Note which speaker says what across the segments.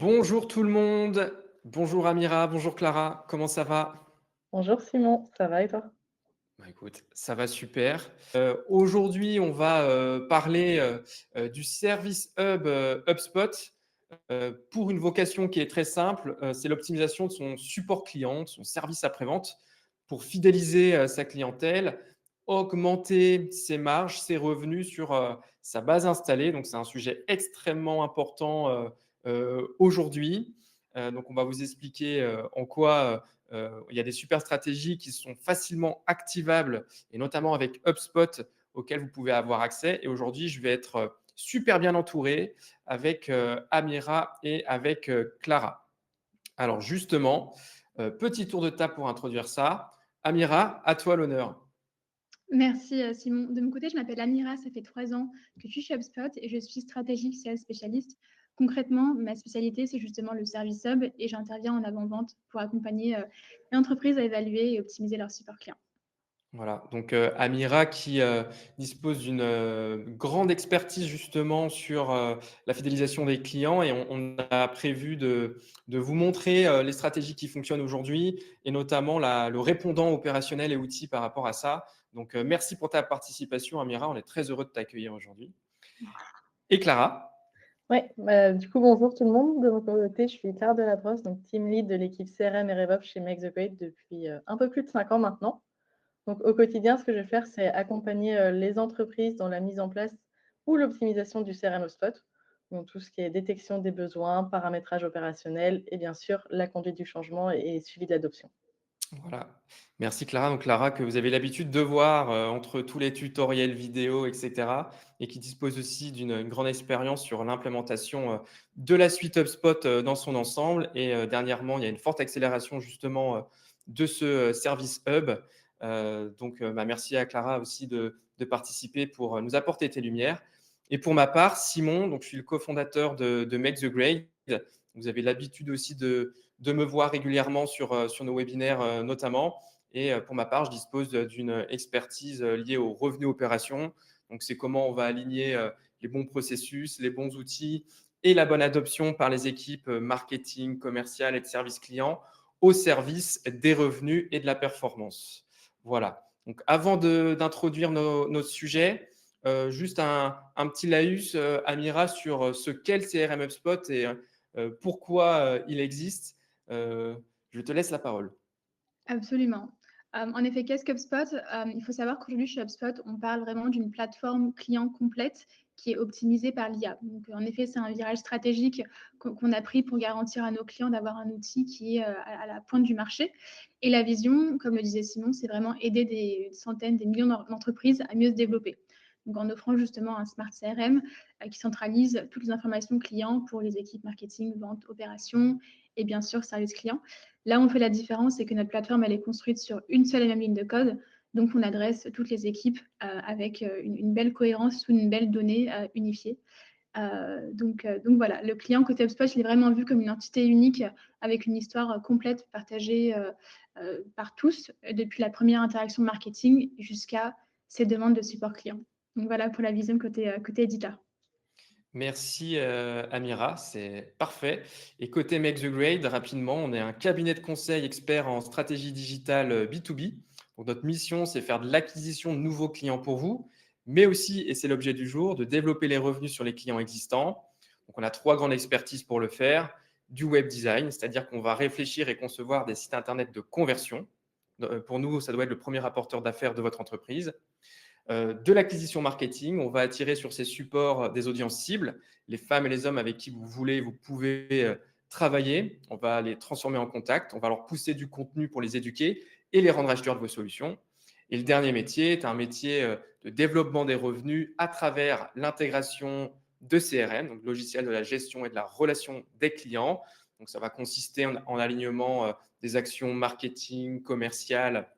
Speaker 1: Bonjour tout le monde. Bonjour Amira, bonjour Clara, comment ça va?
Speaker 2: Bonjour Simon, ça va et toi?
Speaker 1: Bah, écoute, ça va super. Aujourd'hui, on va, parler, du service hub, HubSpot, pour une vocation qui est très simple, c'est l'optimisation de son support client, de son service après-vente, pour fidéliser, sa clientèle, augmenter ses marges, ses revenus sur, sa base installée. Donc c'est un sujet extrêmement important, aujourd'hui. Donc on va vous expliquer, en quoi, il y a des super stratégies qui sont facilement activables et notamment avec HubSpot auxquelles vous pouvez avoir accès. Et aujourd'hui, je vais être super bien entouré avec Amira et avec Clara. Alors justement, petit tour de table pour introduire ça. Amira, à toi l'honneur.
Speaker 3: Merci, Simon. De mon côté, je m'appelle Amira, ça fait 3 ans que je suis chez HubSpot et je suis stratégique sales spécialiste. Concrètement, ma spécialité, c'est justement le service hub et j'interviens en avant-vente pour accompagner, les entreprises à évaluer et optimiser leur support client.
Speaker 1: Voilà, donc Amira qui, dispose d'une, grande expertise justement sur, la fidélisation des clients et on a prévu de vous montrer, les stratégies qui fonctionnent aujourd'hui et notamment le répondant opérationnel et outils par rapport à ça. Donc merci pour ta participation Amira, on est très heureux de t'accueillir aujourd'hui. Et Clara?
Speaker 2: Ouais, du coup, bonjour tout le monde. De mon côté, je suis Claire Delabrosse, donc team lead de l'équipe CRM et RevOps chez Make the Grade depuis un peu plus de 5 ans maintenant. Donc, au quotidien, ce que je vais faire, c'est accompagner les entreprises dans la mise en place ou l'optimisation du CRM HubSpot. Donc, tout ce qui est détection des besoins, paramétrage opérationnel et bien sûr la conduite du changement et suivi de l'adoption.
Speaker 1: Voilà. Merci Clara. Donc Clara, que vous avez l'habitude de voir entre tous les tutoriels vidéo, etc. et qui dispose aussi d'une grande expérience sur l'implémentation de la suite HubSpot dans son ensemble. Et dernièrement, il y a une forte accélération justement de ce service Hub. Donc, merci à Clara aussi de participer pour nous apporter tes lumières. Et pour ma part, Simon, donc je suis le cofondateur de Make the Grade. Vous avez l'habitude aussi de me voir régulièrement sur nos webinaires notamment. Et pour ma part, je dispose d'une expertise liée aux revenus opérations. Donc, c'est comment on va aligner les bons processus, les bons outils et la bonne adoption par les équipes marketing, commerciales et de service client au service des revenus et de la performance. Voilà. Donc, avant d'introduire nos sujets, juste un petit laïus, Amira, sur ce qu'est le CRM HubSpot et pourquoi il existe. Euh, je te laisse la parole.
Speaker 3: Absolument. En effet, qu'est-ce qu'HubSpot? Il faut savoir qu'aujourd'hui chez HubSpot, on parle vraiment d'une plateforme client complète qui est optimisée par l'IA. Donc, en effet, c'est un virage stratégique qu'on a pris pour garantir à nos clients d'avoir un outil qui est à la pointe du marché. Et la vision, comme le disait Simon, c'est vraiment aider des centaines, des millions d'entreprises à mieux se développer. Donc, en offrant justement un smart CRM qui centralise toutes les informations clients pour les équipes marketing, vente, opération et bien sûr service client. Là où on fait la différence, c'est que notre plateforme, elle est construite sur une seule et même ligne de code. Donc, on adresse toutes les équipes avec une belle cohérence sous une belle donnée unifiée. Donc voilà, le client côté HubSpot, il est vraiment vu comme une entité unique avec une histoire complète partagée par tous, depuis la première interaction marketing jusqu'à ses demandes de support client. Donc voilà pour la vision côté éditeur.
Speaker 1: Merci Amira, c'est parfait. Et côté Make the Grade, rapidement, on est un cabinet de conseil expert en stratégie digitale B2B. Donc notre mission, c'est faire de l'acquisition de nouveaux clients pour vous, mais aussi, et c'est l'objet du jour, de développer les revenus sur les clients existants. Donc on a trois grandes expertises pour le faire. Du web design, c'est-à-dire qu'on va réfléchir et concevoir des sites internet de conversion. Pour nous, ça doit être le premier apporteur d'affaires de votre entreprise. De l'acquisition marketing, on va attirer sur ces supports des audiences cibles, les femmes et les hommes avec qui vous pouvez travailler. On va les transformer en contact, on va leur pousser du contenu pour les éduquer et les rendre acheteurs de vos solutions. Et le dernier métier est un métier de développement des revenus à travers l'intégration de CRM, donc logiciel de la gestion et de la relation des clients. Donc ça va consister en alignement des actions marketing, commerciales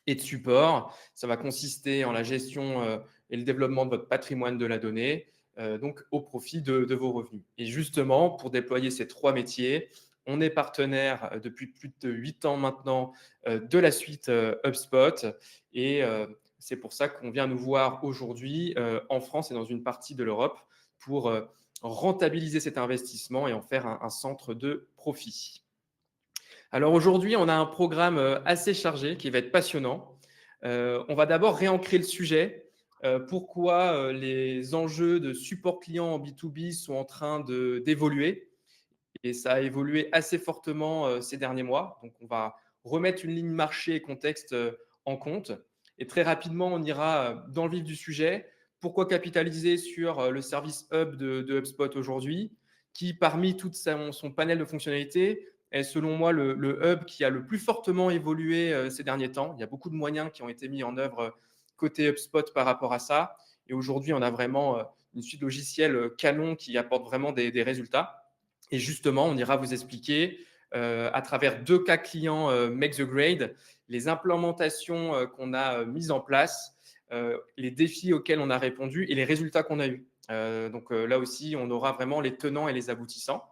Speaker 1: et de support. Ça va consister en la gestion et le développement de votre patrimoine de la donnée, donc au profit de vos revenus. Et justement, pour déployer ces trois métiers, on est partenaire depuis plus de 8 ans maintenant de la suite HubSpot. Et c'est pour ça qu'on vient nous voir aujourd'hui en France et dans une partie de l'Europe pour rentabiliser cet investissement et en faire un centre de profit. Alors aujourd'hui, on a un programme assez chargé qui va être passionnant. On va d'abord réancrer le sujet. Pourquoi les enjeux de support client en B2B sont en train d'évoluer. Et ça a évolué assez fortement ces derniers mois. Donc, on va remettre une ligne marché et contexte en compte. Et très rapidement, on ira dans le vif du sujet. Pourquoi capitaliser sur le service Hub de HubSpot aujourd'hui, qui, parmi tout son panel de fonctionnalités, est selon moi le hub qui a le plus fortement évolué ces derniers temps. Il y a beaucoup de moyens qui ont été mis en œuvre côté HubSpot par rapport à ça. Et aujourd'hui, on a vraiment une suite logicielle canon qui apporte vraiment des résultats. Et justement, on ira vous expliquer à travers 2 cas clients Make the Grade, les implémentations qu'on a mises en place, les défis auxquels on a répondu et les résultats qu'on a eus. Donc là aussi, on aura vraiment les tenants et les aboutissants.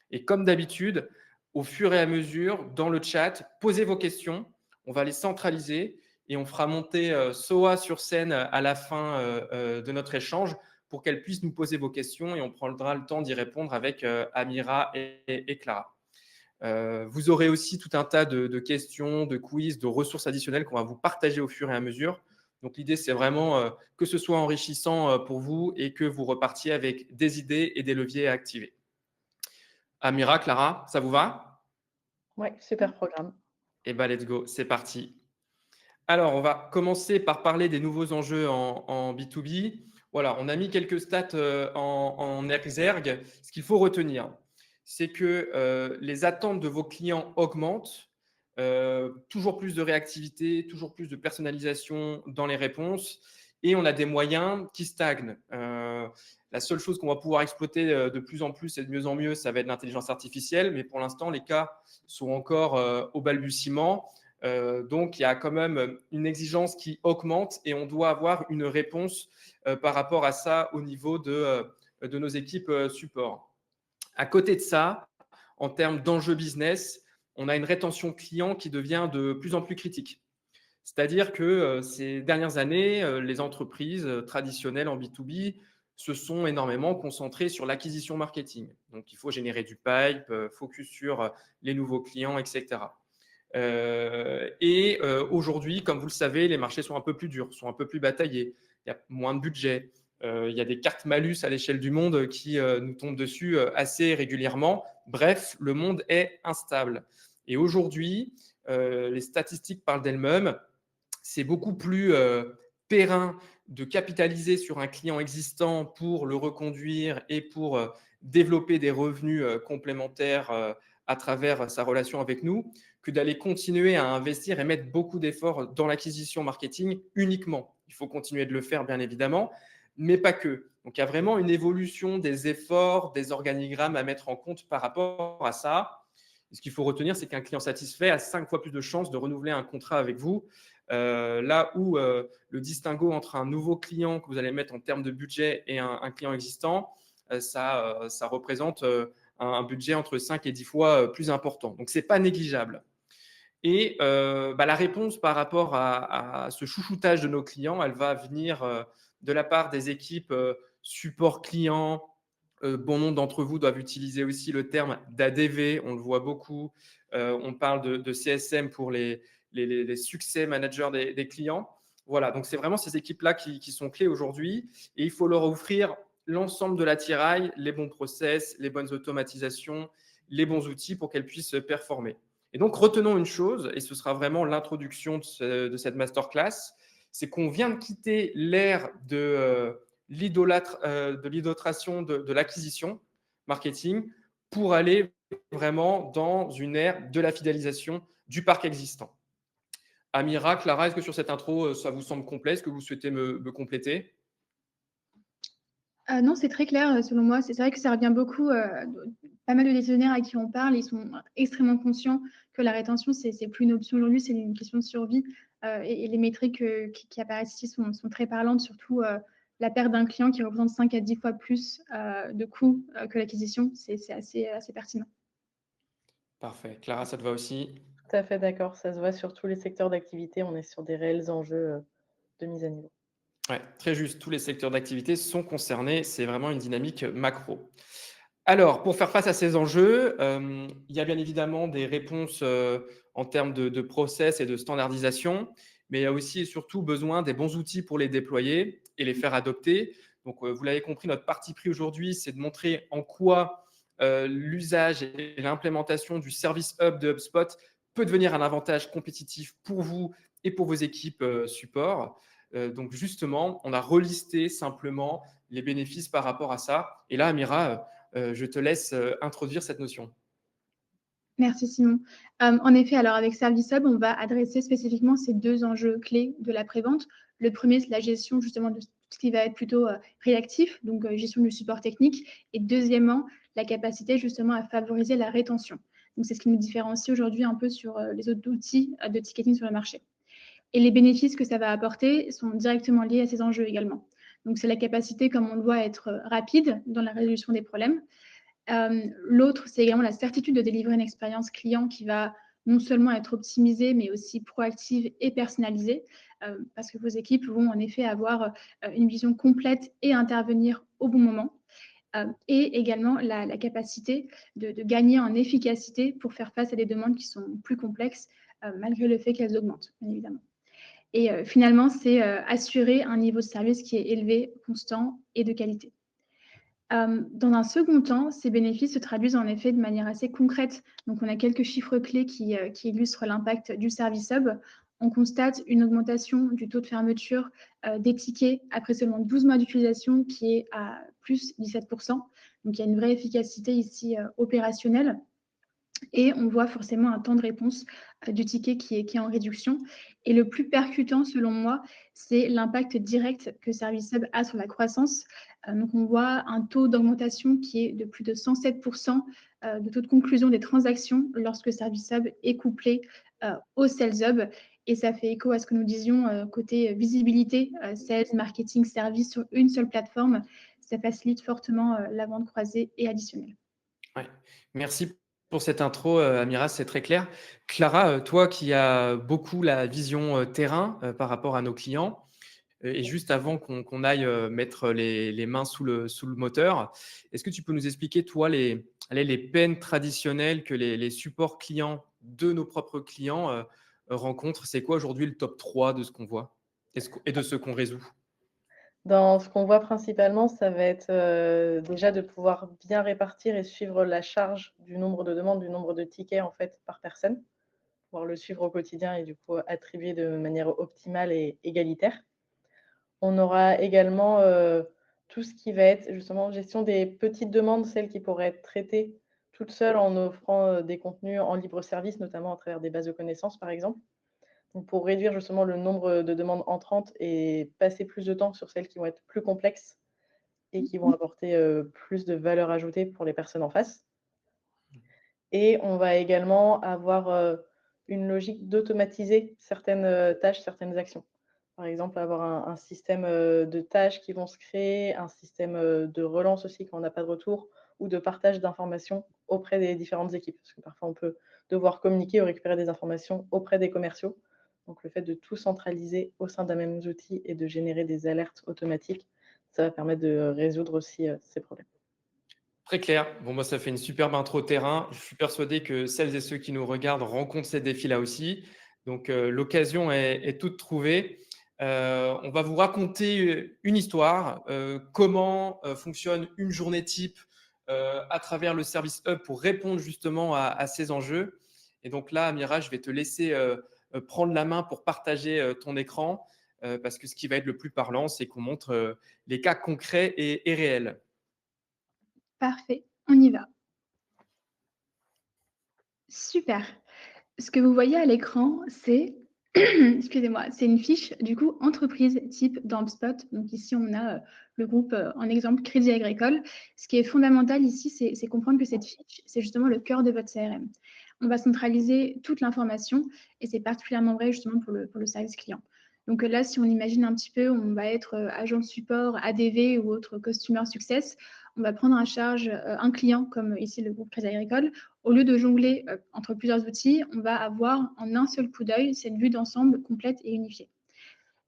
Speaker 1: Et comme d'habitude, au fur et à mesure, dans le chat, posez vos questions. On va les centraliser et on fera monter Soa sur scène à la fin de notre échange pour qu'elle puisse nous poser vos questions et on prendra le temps d'y répondre avec Amira et Clara. Vous aurez aussi tout un tas de questions, de quiz, de ressources additionnelles qu'on va vous partager au fur et à mesure. Donc l'idée, c'est vraiment que ce soit enrichissant pour vous et que vous repartiez avec des idées et des leviers à activer. Amira, Clara, ça vous va?
Speaker 2: Oui, super programme.
Speaker 1: Eh bien, let's go, c'est parti. Alors, on va commencer par parler des nouveaux enjeux en B2B. Voilà, on a mis quelques stats en exergue. Ce qu'il faut retenir, c'est que les attentes de vos clients augmentent. Toujours plus de réactivité, toujours plus de personnalisation dans les réponses. Et on a des moyens qui stagnent. La seule chose qu'on va pouvoir exploiter de plus en plus et de mieux en mieux, ça va être l'intelligence artificielle. Mais pour l'instant, les cas sont encore au balbutiement. Donc, il y a quand même une exigence qui augmente et on doit avoir une réponse par rapport à ça au niveau de nos équipes support. À côté de ça, en termes d'enjeux business, on a une rétention client qui devient de plus en plus critique. C'est-à-dire que ces dernières années, les entreprises traditionnelles en B2B se sont énormément concentrées sur l'acquisition marketing. Donc, il faut générer du pipe, focus sur les nouveaux clients, etc. Aujourd'hui, comme vous le savez, les marchés sont un peu plus durs, sont un peu plus bataillés. Il y a moins de budget. Il y a des cartes malus à l'échelle du monde qui nous tombent dessus assez régulièrement. Bref, le monde est instable. Et aujourd'hui, les statistiques parlent d'elles-mêmes. C'est beaucoup plus périn de capitaliser sur un client existant pour le reconduire et pour développer des revenus complémentaires à travers sa relation avec nous, que d'aller continuer à investir et mettre beaucoup d'efforts dans l'acquisition marketing uniquement. Il faut continuer de le faire, bien évidemment, mais pas que. Donc, il y a vraiment une évolution des efforts, des organigrammes à mettre en compte par rapport à ça. Et ce qu'il faut retenir, c'est qu'un client satisfait a 5 fois plus de chances de renouveler un contrat avec vous. Là où le distinguo entre un nouveau client que vous allez mettre en termes de budget et un client existant, ça représente un budget entre 5 et 10 fois plus important. Donc, ce n'est pas négligeable. Et la réponse par rapport à ce chouchoutage de nos clients, elle va venir de la part des équipes support client. Bon nombre d'entre vous doivent utiliser aussi le terme d'ADV, on le voit beaucoup. On parle de CSM pour les succès managers des clients. Voilà, donc c'est vraiment ces équipes-là qui sont clés aujourd'hui et il faut leur offrir l'ensemble de l'attirail, les bons process, les bonnes automatisations, les bons outils pour qu'elles puissent performer. Et donc, retenons une chose, et ce sera vraiment l'introduction de cette masterclass, c'est qu'on vient de quitter l'ère de l'idolâtration de l'acquisition marketing pour aller vraiment dans une ère de la fidélisation du parc existant. Amira, Clara, est-ce que sur cette intro, ça vous semble complet? Est-ce que vous souhaitez me compléter?
Speaker 3: Non, c'est très clair selon moi. C'est vrai que ça revient beaucoup. Pas mal de décisionnaires à qui on parle, ils sont extrêmement conscients que la rétention, c'est plus une option aujourd'hui, c'est une question de survie. Et les métriques qui apparaissent ici sont très parlantes, surtout la perte d'un client qui représente 5 à 10 fois plus de coûts que l'acquisition. C'est assez pertinent.
Speaker 1: Parfait. Clara, ça te va aussi?
Speaker 2: Tout à fait d'accord. Ça se voit sur tous les secteurs d'activité. On est sur des réels enjeux de mise à niveau.
Speaker 1: Ouais, très juste. Tous les secteurs d'activité sont concernés. C'est vraiment une dynamique macro. Alors, pour faire face à ces enjeux, il y a bien évidemment des réponses en termes de process et de standardisation, mais il y a aussi et surtout besoin des bons outils pour les déployer et les faire adopter. Donc, vous l'avez compris, notre parti pris aujourd'hui, c'est de montrer en quoi l'usage et l'implémentation du Service Hub de HubSpot peut devenir un avantage compétitif pour vous et pour vos équipes support. Donc, justement, on a relisté simplement les bénéfices par rapport à ça. Et là, Amira, je te laisse introduire cette notion.
Speaker 3: Merci Simon. En effet, alors avec Service Hub, on va adresser spécifiquement ces deux enjeux clés de la prévente. Le premier, c'est la gestion justement de ce qui va être plutôt réactif, donc gestion du support technique. Et deuxièmement, la capacité justement à favoriser la rétention. Donc c'est ce qui nous différencie aujourd'hui un peu sur les autres outils de ticketing sur le marché. Et les bénéfices que ça va apporter sont directement liés à ces enjeux également. Donc c'est la capacité, comme on le voit, à être rapide dans la résolution des problèmes. L'autre, c'est également la certitude de délivrer une expérience client qui va non seulement être optimisée, mais aussi proactive et personnalisée, parce que vos équipes vont en effet avoir une vision complète et intervenir au bon moment. Et également la capacité de gagner en efficacité pour faire face à des demandes qui sont plus complexes, malgré le fait qu'elles augmentent, bien évidemment. Et finalement, c'est assurer un niveau de service qui est élevé, constant et de qualité. Dans un second temps, ces bénéfices se traduisent en effet de manière assez concrète. Donc, on a quelques chiffres clés qui illustrent l'impact du Service Hub. On constate une augmentation du taux de fermeture des tickets après seulement 12 mois d'utilisation qui est à plus 17%. Donc, il y a une vraie efficacité ici opérationnelle. Et on voit forcément un temps de réponse du ticket qui est en réduction. Et le plus percutant, selon moi, c'est l'impact direct que Service Hub a sur la croissance. Donc, on voit un taux d'augmentation qui est de plus de 107% de taux de conclusion des transactions lorsque Service Hub est couplé au Sales Hub. Et ça fait écho à ce que nous disions côté visibilité, sales, marketing, service sur une seule plateforme. Ça facilite fortement la vente croisée et additionnelle.
Speaker 1: Ouais. Merci pour cette intro, Amira, c'est très clair. Clara, toi qui as beaucoup la vision terrain par rapport à nos clients, et juste avant qu'on aille mettre les mains sous le moteur, est-ce que tu peux nous expliquer, toi, les peines traditionnelles que les supports clients de nos propres clients rencontrent? C'est quoi aujourd'hui le top 3 de ce qu'on voit et de ce qu'on résout?
Speaker 2: Dans ce qu'on voit principalement, ça va être, déjà de pouvoir bien répartir et suivre la charge du nombre de demandes, du nombre de tickets, en fait, par personne. Pouvoir le suivre au quotidien et du coup attribuer de manière optimale et égalitaire. On aura également, tout ce qui va être justement gestion des petites demandes, celles qui pourraient être traitées toutes seules en offrant, des contenus en libre service, notamment à travers des bases de connaissances, par exemple. Donc pour réduire justement le nombre de demandes entrantes et passer plus de temps sur celles qui vont être plus complexes et qui vont apporter, plus de valeur ajoutée pour les personnes en face. Et on va également avoir, une logique d'automatiser certaines, tâches, certaines actions. Par exemple, avoir un système, de tâches qui vont se créer, un système, de relance aussi quand on n'a pas de retour ou de partage d'informations auprès des différentes équipes. Parce que parfois on peut devoir communiquer ou récupérer des informations auprès des commerciaux. Donc le fait de tout centraliser au sein d'un même outil et de générer des alertes automatiques, ça va permettre de résoudre aussi, ces problèmes.
Speaker 1: Très clair. Bon, moi, ça fait une superbe intro terrain. Je suis persuadé que celles et ceux qui nous regardent rencontrent ces défis-là aussi. Donc, l'occasion est toute trouvée. On va vous raconter une histoire, comment fonctionne une journée type à travers le Service Hub pour répondre justement à ces enjeux. Et donc là, Amira, je vais te laisser prendre la main pour partager ton écran, parce que ce qui va être le plus parlant, c'est qu'on montre les cas concrets et réels.
Speaker 3: Parfait, on y va. Super. Ce que vous voyez à l'écran, c'est excusez-moi, c'est une fiche du coup entreprise type dans HubSpot. Donc ici, on a le groupe en exemple Crédit Agricole. Ce qui est fondamental ici, c'est comprendre que cette fiche, c'est justement le cœur de votre CRM. On va centraliser toute l'information et c'est particulièrement vrai justement pour le service client. Donc là, si on imagine un petit peu, on va être agent de support, ADV ou autre Customer Success. On va prendre en charge un client comme ici le groupe Crédit Agricole. Au lieu de jongler entre plusieurs outils, on va avoir en un seul coup d'œil cette vue d'ensemble complète et unifiée.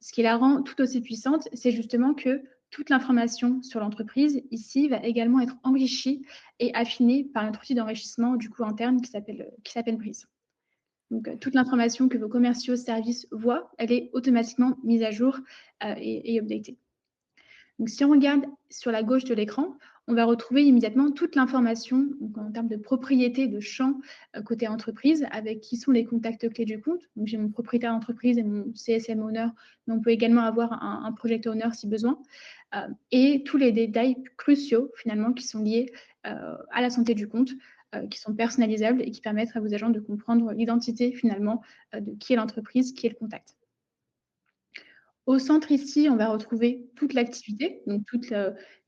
Speaker 3: Ce qui la rend tout aussi puissante, c'est justement que toute l'information sur l'entreprise, ici, va également être enrichie et affinée par notre outil d'enrichissement du coup interne qui s'appelle Breeze. Donc, toute l'information que vos commerciaux services voient, elle est automatiquement mise à jour et updatée. Donc, si on regarde sur la gauche de l'écran, on va retrouver immédiatement toute l'information en termes de propriété, de champ côté entreprise, avec qui sont les contacts clés du compte. Donc, j'ai mon propriétaire d'entreprise et mon CSM owner, mais on peut également avoir un project owner si besoin. Et tous les détails cruciaux, finalement, qui sont liés à la santé du compte, qui sont personnalisables et qui permettent à vos agents de comprendre l'identité, finalement, de qui est l'entreprise, qui est le contact. Au centre ici, on va retrouver toute l'activité, donc toutes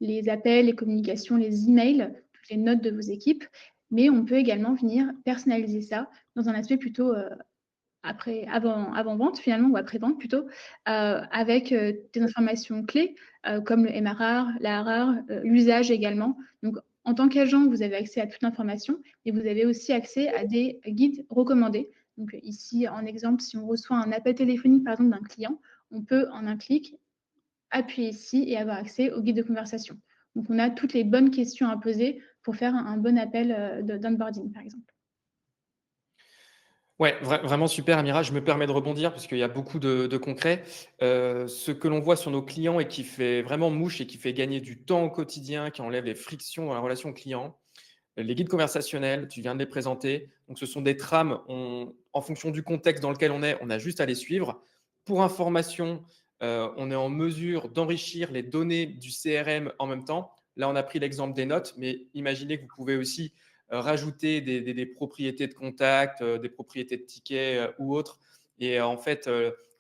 Speaker 3: les appels, les communications, les emails, toutes les notes de vos équipes, mais on peut également venir personnaliser ça dans un aspect plutôt avant-vente finalement, ou après-vente plutôt, avec des informations clés comme le MRR, l'ARR, l'usage également. Donc, en tant qu'agent, vous avez accès à toute l'information et vous avez aussi accès à des guides recommandés. Donc, ici, en exemple, si on reçoit un appel téléphonique, par exemple, d'un client, on peut, en un clic, appuyer ici et avoir accès au guide de conversation. Donc, on a toutes les bonnes questions à poser pour faire un bon appel d'onboarding, par exemple.
Speaker 1: Ouais, vraiment super, Amira. Je me permets de rebondir parce qu'il y a beaucoup de concret. Ce que l'on voit sur nos clients et qui fait vraiment mouche et qui fait gagner du temps au quotidien, qui enlève les frictions dans la relation client, les guides conversationnels, tu viens de les présenter. Donc, ce sont des trames. En fonction du contexte dans lequel on a juste à les suivre. Pour information, on est en mesure d'enrichir les données du CRM en même temps. Là, on a pris l'exemple des notes, mais imaginez que vous pouvez aussi rajouter des propriétés de contact, des propriétés de tickets ou autres. Et en fait,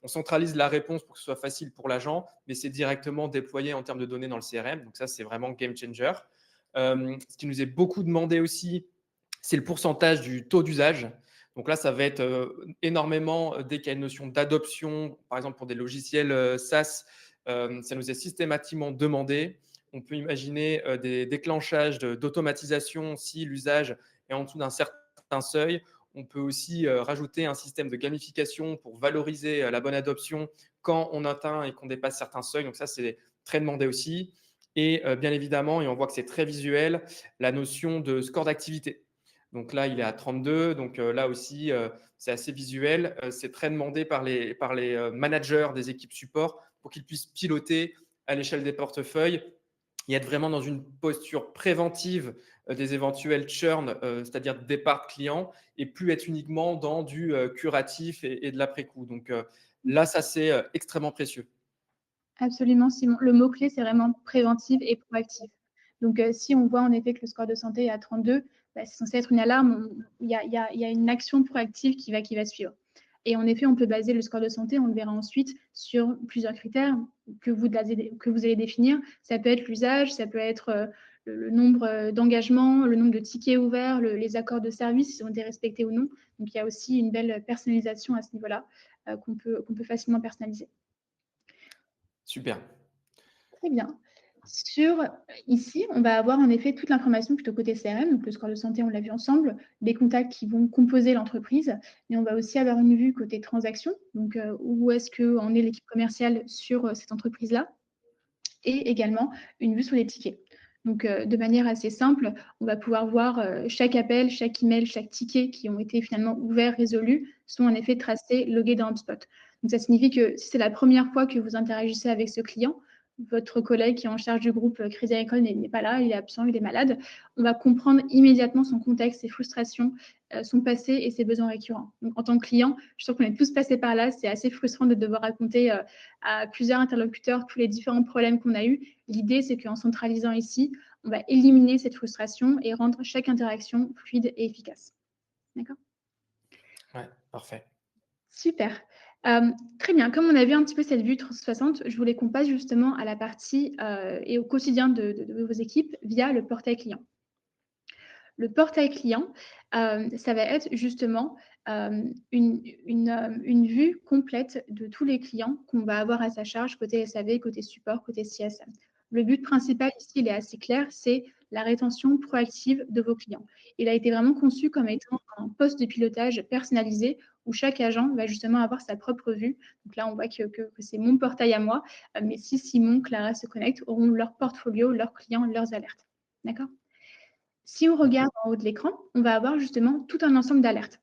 Speaker 1: on centralise la réponse pour que ce soit facile pour l'agent, mais c'est directement déployé en termes de données dans le CRM. Donc ça, c'est vraiment game changer. Ce qui nous est beaucoup demandé aussi, c'est le pourcentage du taux d'usage. Donc là, ça va être énormément dès qu'il y a une notion d'adoption, par exemple pour des logiciels SaaS, ça nous est systématiquement demandé. On peut imaginer des déclenchages d'automatisation si l'usage est en dessous d'un certain seuil. On peut aussi rajouter un système de gamification pour valoriser la bonne adoption quand on atteint et qu'on dépasse certains seuils. Donc ça, c'est très demandé aussi. Et bien évidemment, et on voit que c'est très visuel, la notion de score d'activité. Donc là, il est à 32. Donc là aussi, c'est assez visuel. C'est très demandé par les managers des équipes support pour qu'ils puissent piloter à l'échelle des portefeuilles et être vraiment dans une posture préventive des éventuels churn, c'est-à-dire départ client, et plus être uniquement dans du curatif et de l'après-coup. Donc là, ça, c'est extrêmement précieux.
Speaker 3: Absolument, Simon. Le mot-clé, c'est vraiment préventive et proactive. Donc, si on voit en effet que le score de santé est à 32, bah, c'est censé être une alarme. Il y a une action proactive qui va suivre. Et en effet, on peut baser le score de santé, on le verra ensuite, sur plusieurs critères que vous allez définir. Ça peut être l'usage, ça peut être le nombre d'engagements, le nombre de tickets ouverts, les accords de service, si ont été respectés ou non. Donc, il y a aussi une belle personnalisation à ce niveau-là qu'on peut facilement personnaliser.
Speaker 1: Super.
Speaker 3: Très bien. Ici, on va avoir en effet toute l'information plutôt côté CRM, donc le score de santé, on l'a vu ensemble, les contacts qui vont composer l'entreprise, mais on va aussi avoir une vue côté transaction, donc où est-ce qu'en est l'équipe commerciale sur cette entreprise-là, et également une vue sur les tickets. Donc, de manière assez simple, on va pouvoir voir chaque appel, chaque email, chaque ticket qui ont été finalement ouverts, résolus, sont en effet tracés, logués dans HubSpot. Donc, ça signifie que si c'est la première fois que vous interagissez avec ce client, votre collègue qui est en charge du groupe Crédit Agricole n'est pas là, il est absent, il est malade, on va comprendre immédiatement son contexte, ses frustrations, son passé et ses besoins récurrents. Donc, en tant que client, je suis sûre qu'on est tous passés par là. C'est assez frustrant de devoir raconter à plusieurs interlocuteurs tous les différents problèmes qu'on a eus. L'idée, c'est qu'en centralisant ici, on va éliminer cette frustration et rendre chaque interaction fluide et efficace. D'accord ?
Speaker 1: Ouais, parfait.
Speaker 3: Super. Très bien. Comme on a vu un petit peu cette vue 360, je voulais qu'on passe justement à la partie et au quotidien de vos équipes via le portail client. Le portail client, ça va être justement une vue complète de tous les clients qu'on va avoir à sa charge côté SAV, côté support, côté CSM. Le but principal ici, il est assez clair, c'est la rétention proactive de vos clients. Il a été vraiment conçu comme étant un poste de pilotage personnalisé où chaque agent va justement avoir sa propre vue. Donc là, on voit que c'est mon portail à moi, mais si Simon, Clara se connectent, auront leur portfolio, leurs clients, leurs alertes. D'accord? Si on regarde en haut de l'écran, on va avoir justement tout un ensemble d'alertes.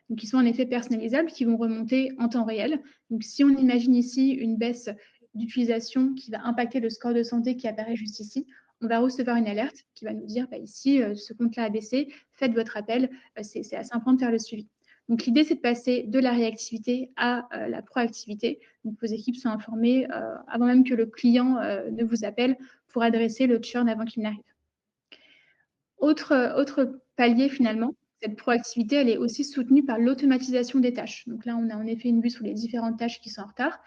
Speaker 3: Donc, qui sont en effet personnalisables, qui vont remonter en temps réel. Donc, si on imagine ici une baisse d'utilisation qui va impacter le score de santé qui apparaît juste ici, on va recevoir une alerte qui va nous dire ici, ce compte-là a baissé, faites votre appel, c'est assez important de faire le suivi. Donc, l'idée, c'est de passer de la réactivité à la proactivité. Donc, vos équipes sont informées avant même que le client ne vous appelle pour adresser le churn avant qu'il n'arrive. Autre palier finalement, cette proactivité, elle est aussi soutenue par l'automatisation des tâches. Donc là, on a en effet une vue sur les différentes tâches qui sont en retard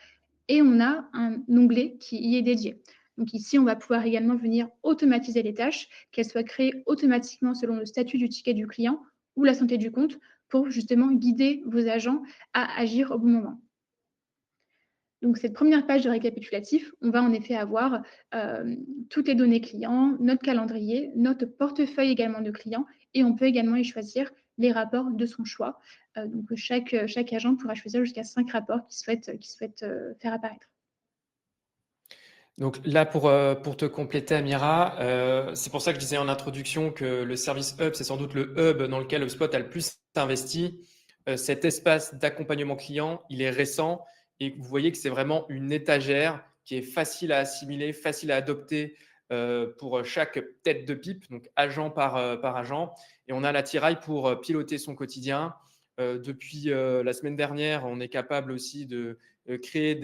Speaker 3: et on a un onglet qui y est dédié. Donc ici, on va pouvoir également venir automatiser les tâches, qu'elles soient créées automatiquement selon le statut du ticket du client ou la santé du compte pour justement guider vos agents à agir au bon moment. Donc, cette première page de récapitulatif, on va en effet avoir toutes les données clients, notre calendrier, notre portefeuille également de clients, et on peut également y choisir les rapports de son choix. Donc, chaque agent pourra choisir jusqu'à 5 rapports qu'il souhaite faire apparaître.
Speaker 1: Donc là, pour te compléter, Amira, c'est pour ça que je disais en introduction que le service hub, c'est sans doute le hub dans lequel HubSpot a le plus investi. Cet espace d'accompagnement client, il est récent et vous voyez que c'est vraiment une étagère qui est facile à assimiler, facile à adopter pour chaque tête de pipe, donc agent par agent. Et on a l'attirail pour piloter son quotidien. Depuis la semaine dernière, on est capable aussi de créer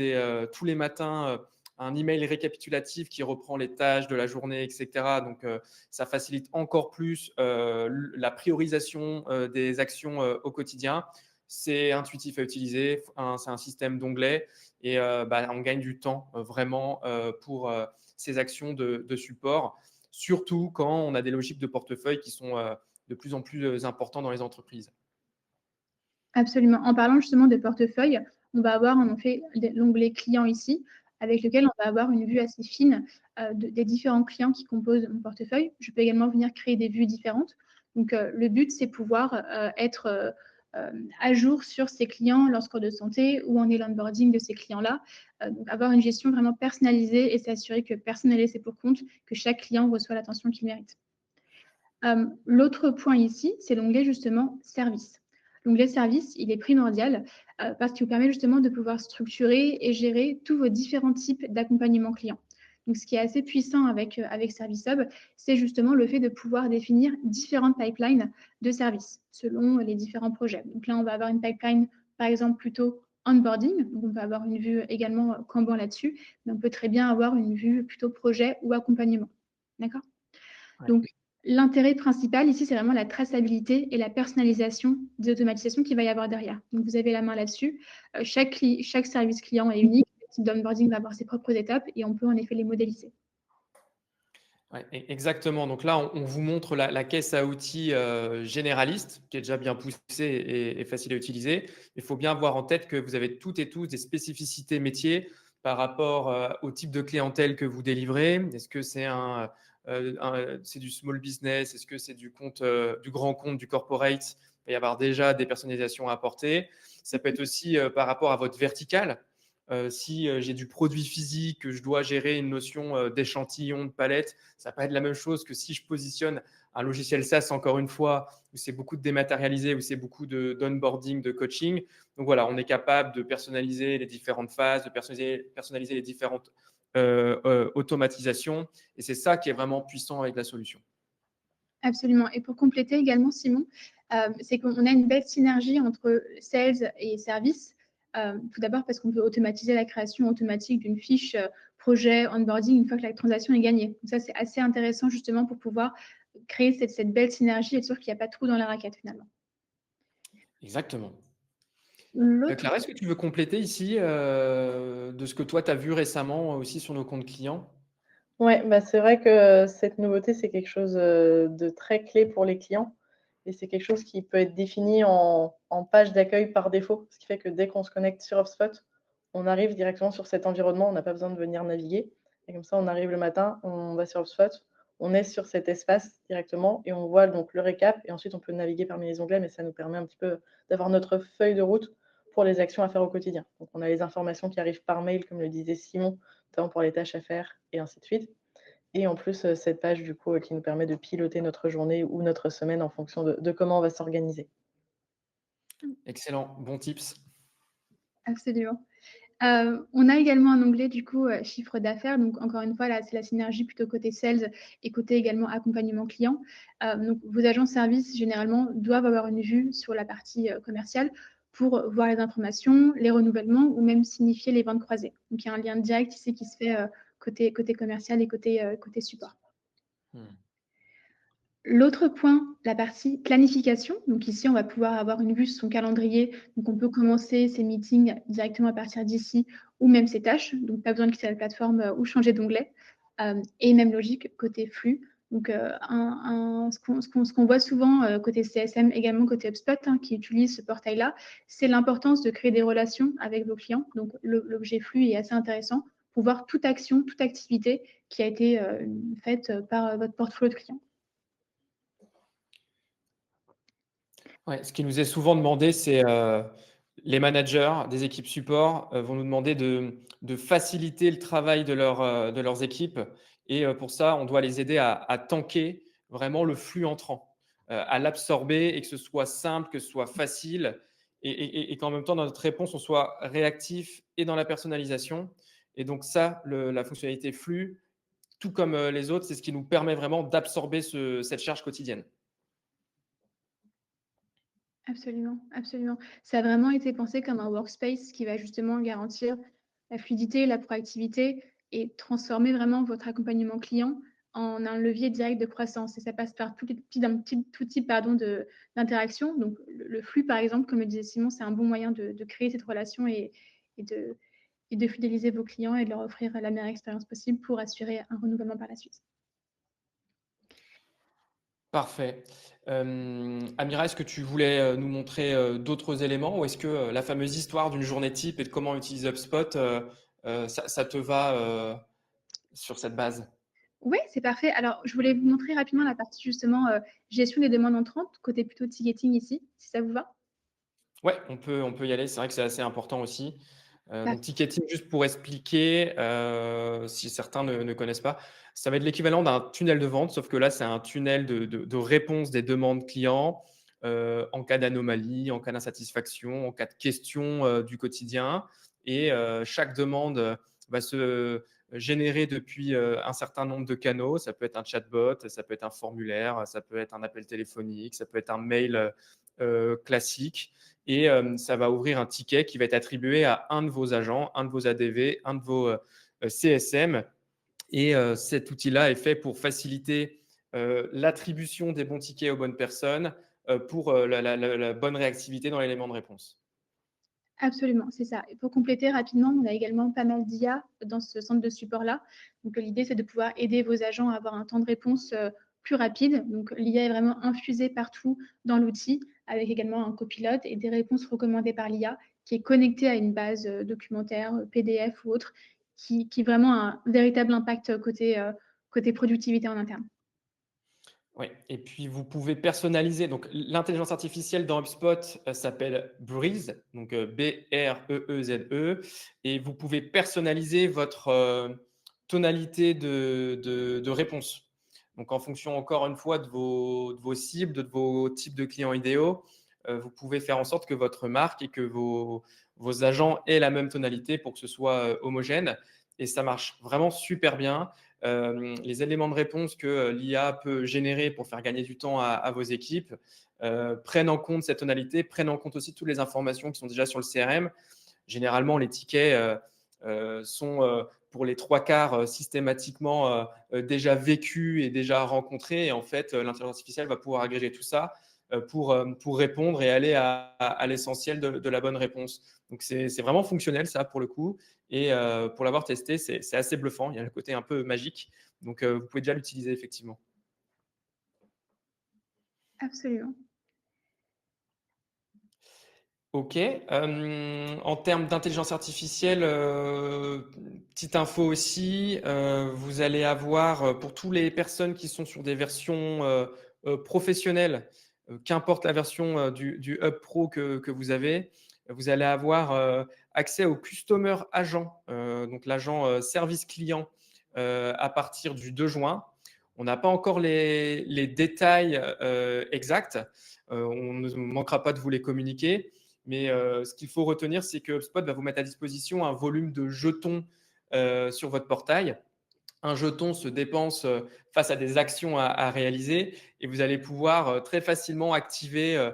Speaker 1: tous les matins un email récapitulatif qui reprend les tâches de la journée, etc. Donc, ça facilite encore plus la priorisation des actions au quotidien. C'est intuitif à utiliser, c'est un système d'onglets et on gagne du temps vraiment pour ces actions de support, surtout quand on a des logiques de portefeuille qui sont de plus en plus importantes dans les entreprises.
Speaker 3: Absolument. En parlant justement de portefeuille, on va avoir en effet l'onglet client ici, avec lequel on va avoir une vue assez fine des différents clients qui composent mon portefeuille. Je peux également venir créer des vues différentes. Donc, le but, c'est pouvoir être à jour sur ces clients lorsqu'on de santé ou en est l'onboarding de ces clients-là. Donc, avoir une gestion vraiment personnalisée et s'assurer que personne n'est laissé pour compte, que chaque client reçoit l'attention qu'il mérite. L'autre point ici, c'est l'onglet justement service. L'onglet service, il est primordial parce qu'il vous permet justement de pouvoir structurer et gérer tous vos différents types d'accompagnement client. Donc, ce qui est assez puissant avec Service Hub, c'est justement le fait de pouvoir définir différentes pipelines de services selon les différents projets. Donc là, on va avoir une pipeline, par exemple, plutôt onboarding. Donc, on peut avoir une vue également Kanban là-dessus, mais on peut très bien avoir une vue plutôt projet ou accompagnement. D'accord ?
Speaker 1: Ouais.
Speaker 3: Donc, l'intérêt principal ici, c'est vraiment la traçabilité et la personnalisation des automatisations qu'il va y avoir derrière. Donc, vous avez la main là-dessus. Chaque service client est unique. Le type d'onboarding va avoir ses propres étapes et on peut en effet les modéliser.
Speaker 1: Ouais, exactement. Donc là, on vous montre la caisse à outils généraliste, qui est déjà bien poussée et facile à utiliser. Il faut bien avoir en tête que vous avez toutes et tous des spécificités métiers par rapport au type de clientèle que vous délivrez. Est-ce que c'est c'est du small business? Est-ce que c'est du grand compte, du corporate? Il va y avoir déjà des personnalisations à apporter. Ça peut être aussi par rapport à votre verticale. Si j'ai du produit physique, que je dois gérer une notion d'échantillon, de palette, ça va pas être la même chose que si je positionne un logiciel SaaS, encore une fois, où c'est beaucoup de dématérialisé, où c'est beaucoup d'onboarding, de coaching. Donc voilà, on est capable de personnaliser les différentes phases, de personnaliser les différentes automatisations. Et c'est ça qui est vraiment puissant avec la solution.
Speaker 3: Absolument. Et pour compléter également, Simon, c'est qu'on a une belle synergie entre sales et services. Tout d'abord parce qu'on peut automatiser la création automatique d'une fiche projet onboarding une fois que la transaction est gagnée. Donc ça, c'est assez intéressant justement pour pouvoir créer cette belle synergie et être sûr qu'il n'y a pas de trou dans la raquette finalement.
Speaker 1: Exactement.
Speaker 3: L'autre
Speaker 1: Clara, est-ce que tu veux compléter ici de ce que toi, tu as vu récemment aussi sur nos comptes clients?
Speaker 2: Ouais, c'est vrai que cette nouveauté, c'est quelque chose de très clé pour les clients et c'est quelque chose qui peut être défini en page d'accueil par défaut, ce qui fait que dès qu'on se connecte sur HubSpot, on arrive directement sur cet environnement, on n'a pas besoin de venir naviguer Et comme ça, on arrive le matin, on va sur HubSpot, on est sur cet espace directement et on voit donc le récap et ensuite on peut naviguer parmi les onglets, mais ça nous permet un petit peu d'avoir notre feuille de route pour les actions à faire au quotidien. Donc on a les informations qui arrivent par mail, comme le disait Simon, notamment pour les tâches à faire et ainsi de suite. Et en plus, cette page du coup, qui nous permet de piloter notre journée ou notre semaine en fonction de comment on va s'organiser.
Speaker 1: Excellent, bon tips.
Speaker 3: Absolument. On a également un onglet du coup, chiffre d'affaires. Donc encore une fois, là, c'est la synergie plutôt côté sales et côté également accompagnement client. Donc vos agents de service, généralement, doivent avoir une vue sur la partie, commerciale pour voir les informations, les renouvellements ou même signifier les ventes croisées. Donc il y a un lien direct ici qui se fait, côté commercial et côté support.
Speaker 1: Mmh.
Speaker 3: L'autre point, la partie planification. Donc ici, on va pouvoir avoir une vue sur son calendrier. Donc on peut commencer ses meetings directement à partir d'ici ou même ses tâches. Donc pas besoin de quitter la plateforme, ou changer d'onglet. Et même logique côté flux. Donc ce qu'on voit souvent, côté CSM, également côté HubSpot, hein, qui utilise ce portail-là, c'est l'importance de créer des relations avec vos clients. Donc l'objet flux est assez intéressant pour voir toute action, toute activité qui a été, faite, par, votre portfolio de clients.
Speaker 1: Ouais, ce qui nous est souvent demandé, c'est les managers des équipes support vont nous demander de faciliter le travail de leurs équipes. Et pour ça, on doit les aider à tanker vraiment le flux entrant, à l'absorber et que ce soit simple, que ce soit facile et qu'en même temps, dans notre réponse, on soit réactif et dans la personnalisation. Et donc ça, la fonctionnalité flux, tout comme les autres, c'est ce qui nous permet vraiment d'absorber cette charge quotidienne.
Speaker 3: Absolument, absolument. Ça a vraiment été pensé comme un workspace qui va justement garantir la fluidité, la proactivité et transformer vraiment votre accompagnement client en un levier direct de croissance. Et ça passe par tout type pardon, d'interaction. Donc, le flux, par exemple, comme le disait Simon, c'est un bon moyen de créer cette relation et de, et de fidéliser vos clients et de leur offrir la meilleure expérience possible pour assurer un renouvellement par la suite.
Speaker 1: Parfait. Amira, est-ce que tu voulais nous montrer d'autres éléments ou est-ce que la fameuse histoire d'une journée type et de comment utiliser HubSpot, ça te va sur cette base?
Speaker 3: Oui, c'est parfait. Alors, je voulais vous montrer rapidement la partie justement gestion des demandes entrantes, côté plutôt ticketing ici, si ça vous va.
Speaker 1: Ouais, on peut y aller. C'est vrai que c'est assez important aussi. Donc,
Speaker 3: Parfait.
Speaker 1: ticketing, juste pour expliquer, si certains ne connaissent pas, ça va être l'équivalent d'un tunnel de vente, sauf que là, c'est un tunnel de réponse des demandes clients en cas d'anomalie, en cas d'insatisfaction, en cas de questions du quotidien. Et chaque demande va se générer depuis un certain nombre de canaux. Ça peut être un chatbot, ça peut être un formulaire, ça peut être un appel téléphonique, ça peut être un mail classique et ça va ouvrir un ticket qui va être attribué à un de vos agents, un de vos ADV, un de vos CSM. Et cet outil-là est fait pour faciliter l'attribution des bons tickets aux bonnes personnes pour la bonne réactivité dans l'élément de réponse.
Speaker 3: Absolument, c'est ça. Et pour compléter rapidement, on a également pas mal d'IA dans ce centre de support-là. Donc, l'idée, c'est de pouvoir aider vos agents à avoir un temps de réponse plus rapide. Donc, l'IA est vraiment infusée partout dans l'outil, avec également un copilote et des réponses recommandées par l'IA qui est connectée à une base documentaire, PDF ou autre, qui vraiment a un véritable impact côté productivité en interne.
Speaker 1: Oui, et puis vous pouvez personnaliser. Donc, l'intelligence artificielle dans HubSpot s'appelle Breeze, donc B-R-E-E-Z-E, et vous pouvez personnaliser votre tonalité de réponse. Donc, en fonction, encore une fois, de vos cibles, de vos types de clients idéaux, vous pouvez faire en sorte que votre marque et que vos agents aient la même tonalité pour que ce soit homogène. Et ça marche vraiment super bien. Les éléments de réponse que l'IA peut générer pour faire gagner du temps à vos équipes prennent en compte cette tonalité, prennent en compte aussi toutes les informations qui sont déjà sur le CRM. Généralement, les tickets sont pour les trois quarts systématiquement déjà vécus et déjà rencontrés. Et en fait, l'intelligence artificielle va pouvoir agréger tout ça pour répondre et aller à l'essentiel de la bonne réponse. Donc, c'est vraiment fonctionnel, ça, pour le coup. Et pour l'avoir testé, c'est assez bluffant. Il y a le côté un peu magique. Donc, vous pouvez déjà l'utiliser, effectivement.
Speaker 3: Absolument.
Speaker 1: Ok. En termes d'intelligence artificielle, petite info aussi, vous allez avoir pour toutes les personnes qui sont sur des versions professionnelles, qu'importe la version du Hub Pro que vous avez, vous allez avoir accès au Customer Agent, donc l'agent service client à partir du 2 juin. On n'a pas encore les détails exacts. On ne manquera pas de vous les communiquer. Mais ce qu'il faut retenir, c'est que HubSpot va vous mettre à disposition un volume de jetons sur votre portail. Un jeton se dépense face à des actions à réaliser et vous allez pouvoir très facilement activer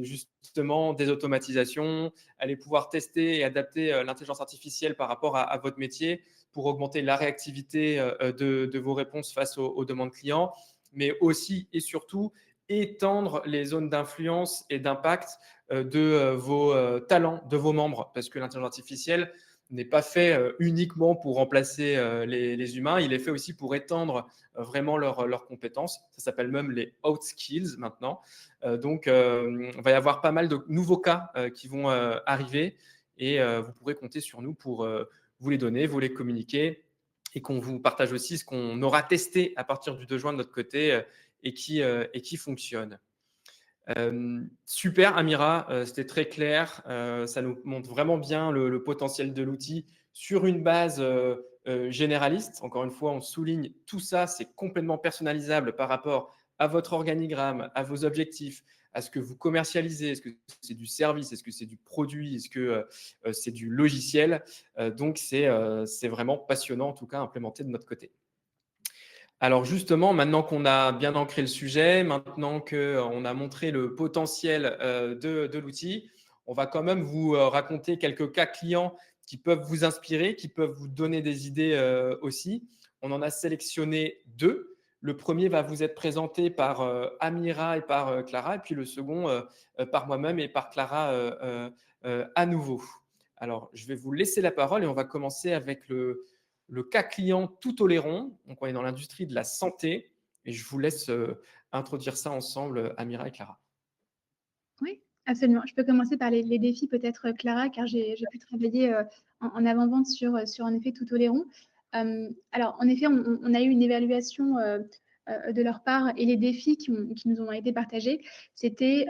Speaker 1: justement des automatisations, allez pouvoir tester et adapter l'intelligence artificielle par rapport à votre métier pour augmenter la réactivité de vos réponses face aux demandes clients, mais aussi et surtout étendre les zones d'influence et d'impact de vos talents, de vos membres, parce que l'intelligence artificielle n'est pas fait uniquement pour remplacer les humains, il est fait aussi pour étendre vraiment leurs compétences. Ça s'appelle même les out skills maintenant. Donc, il va y avoir pas mal de nouveaux cas qui vont arriver et vous pourrez compter sur nous pour vous les donner, vous les communiquer et qu'on vous partage aussi ce qu'on aura testé à partir du 2 juin de notre côté et qui fonctionne. Super Amira, c'était très clair. Ça nous montre vraiment bien le potentiel de l'outil sur une base généraliste. Encore une fois, on souligne tout ça, c'est complètement personnalisable par rapport à votre organigramme, à vos objectifs, à ce que vous commercialisez. Est-ce que c'est du service? Est-ce que c'est du produit? Est-ce que c'est du logiciel? Donc, c'est vraiment passionnant, en tout cas, à implémenter de notre côté. Alors justement, maintenant qu'on a bien ancré le sujet, maintenant qu'on a montré le potentiel de l'outil, on va quand même vous raconter quelques cas clients qui peuvent vous inspirer, qui peuvent vous donner des idées aussi. On en a sélectionné 2. Le premier va vous être présenté par Amira et par Clara, et puis le second par moi-même et par Clara à nouveau. Alors, je vais vous laisser la parole et on va commencer avec le cas client tout tolérant. Donc, on est dans l'industrie de la santé et je vous laisse introduire ça ensemble, Amira et Clara.
Speaker 3: Oui, absolument. Je peux commencer par les défis peut-être, Clara, car j'ai pu travailler en avant-vente sur en effet tout Oléron. Alors, en effet, on a eu une évaluation de leur part et les défis qui nous ont été partagés, c'était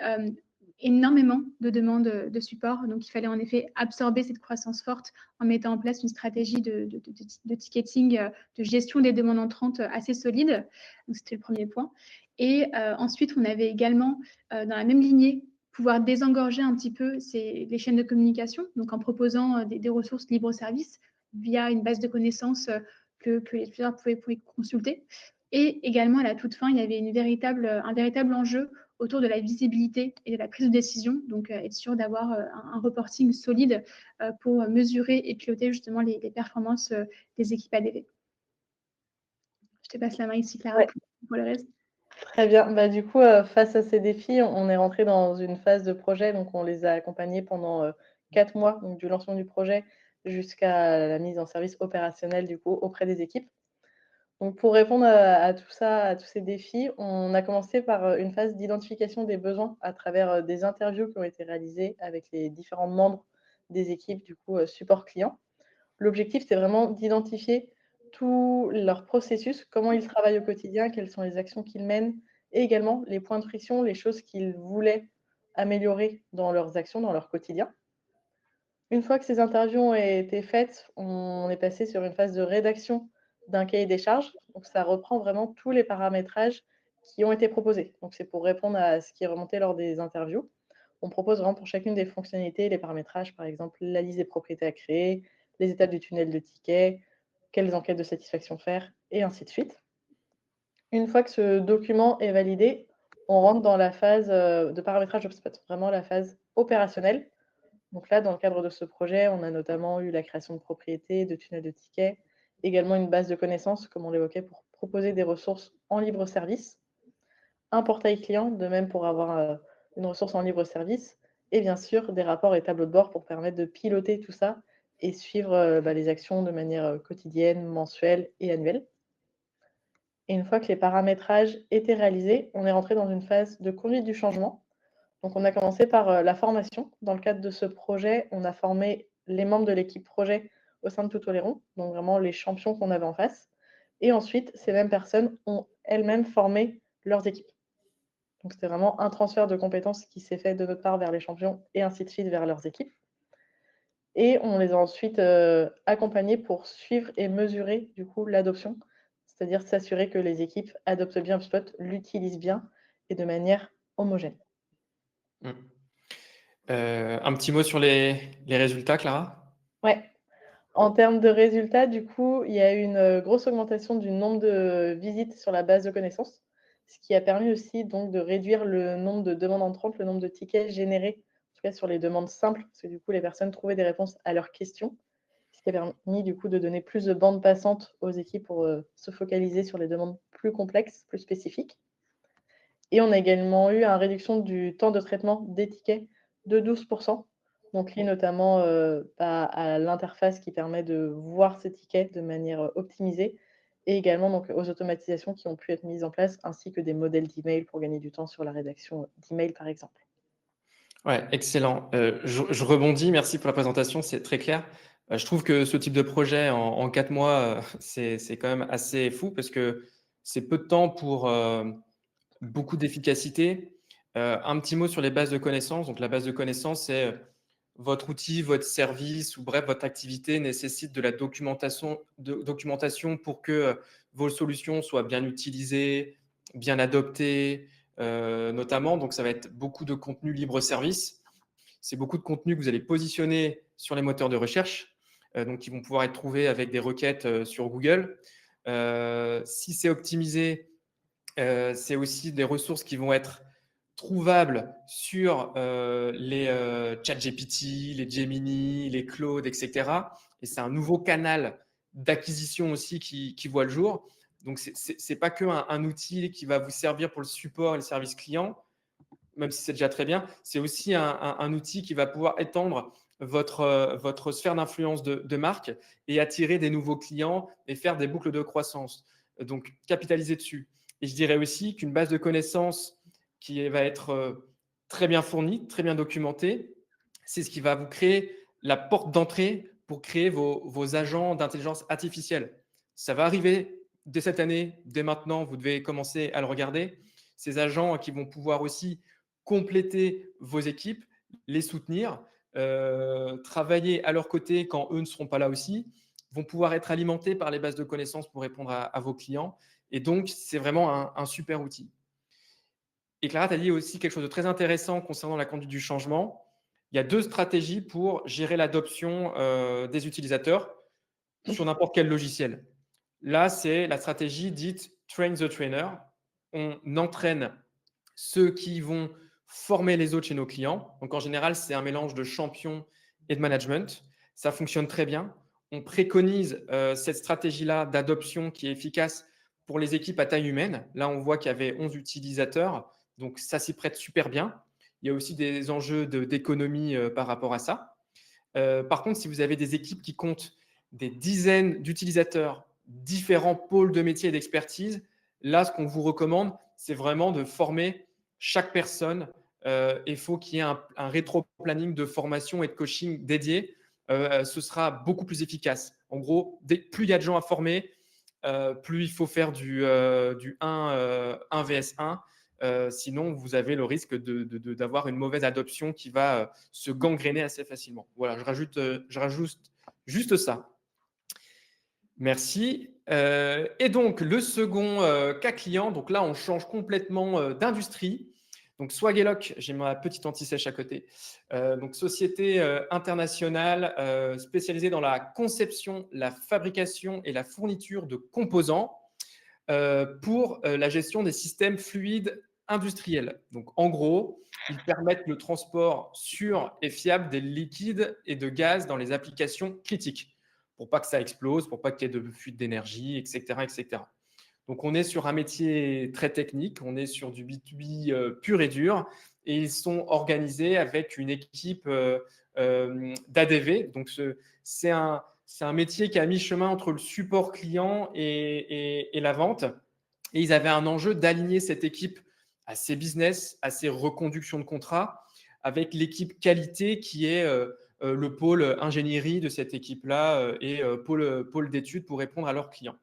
Speaker 3: énormément de demandes de support. Donc, il fallait en effet absorber cette croissance forte en mettant en place une stratégie de ticketing, de gestion des demandes entrantes assez solide. Donc, c'était le premier point. Et ensuite, on avait également, dans la même lignée, pouvoir désengorger un petit peu les chaînes de communication, donc en proposant des ressources libre-service via une base de connaissances que les utilisateurs pouvaient consulter. Et également, à la toute fin, il y avait un véritable enjeu autour de la visibilité et de la prise de décision, donc être sûr d'avoir un reporting solide pour mesurer et piloter justement les performances des équipes ADV. Je te passe la main ici, Clara, pour le reste.
Speaker 2: Très bien. Bah, du coup, face à ces défis, on est rentré dans une phase de projet, donc on les a accompagnés pendant 4 mois, donc du lancement du projet jusqu'à la mise en service opérationnel, du coup, auprès des équipes. Donc pour répondre à tout ça, à tous ces défis, on a commencé par une phase d'identification des besoins à travers des interviews qui ont été réalisées avec les différents membres des équipes, du coup, support client. L'objectif, c'est vraiment d'identifier tout leur processus, comment ils travaillent au quotidien, quelles sont les actions qu'ils mènent et également les points de friction, les choses qu'ils voulaient améliorer dans leurs actions, dans leur quotidien. Une fois que ces interviews ont été faites, on est passé sur une phase de rédaction d'un cahier des charges. Donc ça reprend vraiment tous les paramétrages qui ont été proposés. Donc c'est pour répondre à ce qui est remonté lors des interviews. On propose vraiment pour chacune des fonctionnalités les paramétrages, par exemple la liste des propriétés à créer, les étapes du tunnel de tickets, quelles enquêtes de satisfaction faire, et ainsi de suite. Une fois que ce document est validé, on rentre dans la phase de paramétrage HubSpot, vraiment la phase opérationnelle. Donc là, dans le cadre de ce projet, on a notamment eu la création de propriétés, de tunnels de tickets, également une base de connaissances, comme on l'évoquait, pour proposer des ressources en libre service, un portail client, de même pour avoir une ressource en libre service, et bien sûr des rapports et tableaux de bord pour permettre de piloter tout ça et suivre les actions de manière quotidienne, mensuelle et annuelle. Et une fois que les paramétrages étaient réalisés, on est rentré dans une phase de conduite du changement. Donc, on a commencé par la formation. Dans le cadre de ce projet, on a formé les membres de l'équipe projet au sein de Tutoléron, donc vraiment les champions qu'on avait en face. Et ensuite, ces mêmes personnes ont elles-mêmes formé leurs équipes. Donc, c'était vraiment un transfert de compétences qui s'est fait de notre part vers les champions et ainsi de suite vers leurs équipes. Et on les a ensuite accompagnés pour suivre et mesurer du coup l'adoption, c'est-à-dire s'assurer que les équipes adoptent bien HubSpot, l'utilisent bien et de manière homogène.
Speaker 1: Mmh. Un petit mot sur les résultats, Clara?
Speaker 2: Ouais. En termes de résultats, du coup, il y a eu une grosse augmentation du nombre de visites sur la base de connaissances, ce qui a permis aussi donc de réduire le nombre de demandes entrantes, le nombre de tickets générés, en tout cas sur les demandes simples, parce que du coup, les personnes trouvaient des réponses à leurs questions, ce qui a permis du coup de donner plus de bandes passantes aux équipes pour se focaliser sur les demandes plus complexes, plus spécifiques. Et on a également eu une réduction du temps de traitement des tickets de 12%, donc lié notamment à l'interface qui permet de voir ces tickets de manière optimisée et également donc, aux automatisations qui ont pu être mises en place, ainsi que des modèles d'email pour gagner du temps sur la rédaction d'email, par exemple.
Speaker 1: Ouais, excellent. Je rebondis, merci pour la présentation, c'est très clair. Je trouve que ce type de projet en 4 mois, c'est quand même assez fou parce que c'est peu de temps pour beaucoup d'efficacité. Un petit mot sur les bases de connaissances. Donc, la base de connaissances, c'est votre outil, votre service ou bref, votre activité nécessite de la documentation pour que vos solutions soient bien utilisées, bien adoptées, notamment. Donc, ça va être beaucoup de contenu libre service. C'est beaucoup de contenu que vous allez positionner sur les moteurs de recherche, donc qui vont pouvoir être trouvés avec des requêtes sur Google. Si c'est optimisé, c'est aussi des ressources qui vont être trouvables sur les ChatGPT, les Gemini, les Claude, etc. Et c'est un nouveau canal d'acquisition aussi qui voit le jour. Donc, ce n'est pas qu'un outil qui va vous servir pour le support et le service client, même si c'est déjà très bien. C'est aussi un outil qui va pouvoir étendre votre sphère d'influence de marque et attirer des nouveaux clients et faire des boucles de croissance. Donc, capitaliser dessus. Et je dirais aussi qu'une base de connaissances qui va être très bien fournie, très bien documentée, c'est ce qui va vous créer la porte d'entrée pour créer vos agents d'intelligence artificielle. Ça va arriver dès cette année, dès maintenant, vous devez commencer à le regarder. Ces agents qui vont pouvoir aussi compléter vos équipes, les soutenir, travailler à leur côté quand eux ne seront pas là aussi, vont pouvoir être alimentés par les bases de connaissances pour répondre à vos clients. Et donc, c'est vraiment un super outil. Et Clara, tu as dit aussi quelque chose de très intéressant concernant la conduite du changement. Il y a 2 stratégies pour gérer l'adoption des utilisateurs sur n'importe quel logiciel. Là, c'est la stratégie dite train the trainer. On entraîne ceux qui vont former les autres chez nos clients. Donc, en général, c'est un mélange de champion et de management. Ça fonctionne très bien. On préconise cette stratégie-là d'adoption qui est efficace pour les équipes à taille humaine. Là, on voit qu'il y avait 11 utilisateurs. Donc, ça s'y prête super bien. Il y a aussi des enjeux d'économie par rapport à ça. Par contre, si vous avez des équipes qui comptent des dizaines d'utilisateurs, différents pôles de métier et d'expertise, là, ce qu'on vous recommande, c'est vraiment de former chaque personne. Il faut qu'il y ait un rétro-planning de formation et de coaching dédié. Ce sera beaucoup plus efficace. En gros, plus il y a de gens à former, plus il faut faire du 1 vs 1. Sinon, vous avez le risque d'avoir une mauvaise adoption qui va se gangréner assez facilement. Voilà, je rajoute juste ça. Merci. Et donc, le second cas client, donc là, on change complètement d'industrie. Donc, Swagelok, j'ai ma petite anti-sèche à côté. Donc, société internationale spécialisée dans la conception, la fabrication et la fourniture de composants pour la gestion des systèmes fluides industriels. Donc, en gros, ils permettent le transport sûr et fiable des liquides et de gaz dans les applications critiques pour pas que ça explose, pour pas qu'il y ait de fuite d'énergie, etc., etc. Donc, on est sur un métier très technique, on est sur du B2B pur et dur, et ils sont organisés avec une équipe d'ADV. Donc, c'est un métier qui est à mi-chemin entre le support client et la vente. Et ils avaient un enjeu d'aligner cette équipe assez business, assez reconduction de contrat, avec l'équipe qualité qui est le pôle ingénierie de cette équipe-là et pôle d'études pour répondre à leurs clients.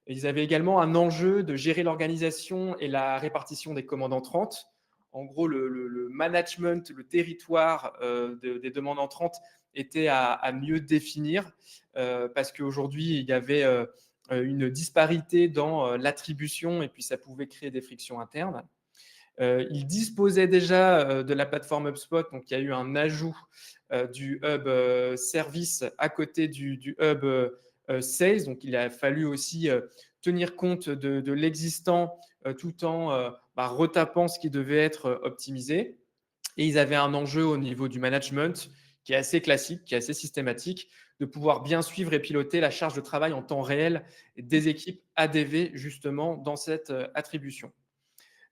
Speaker 1: Ils avaient également un enjeu de gérer l'organisation et la répartition des commandes entrantes. En gros, le management, le territoire des demandes entrantes était à mieux définir parce qu'aujourd'hui, il y avait une disparité dans l'attribution et puis ça pouvait créer des frictions internes. Ils disposaient déjà de la plateforme HubSpot, donc il y a eu un ajout du hub service à côté du hub sales. Donc il a fallu aussi tenir compte de l'existant tout en retapant ce qui devait être optimisé. Et ils avaient un enjeu au niveau du management qui est assez classique, qui est assez systématique, de pouvoir bien suivre et piloter la charge de travail en temps réel des équipes ADV justement dans cette attribution.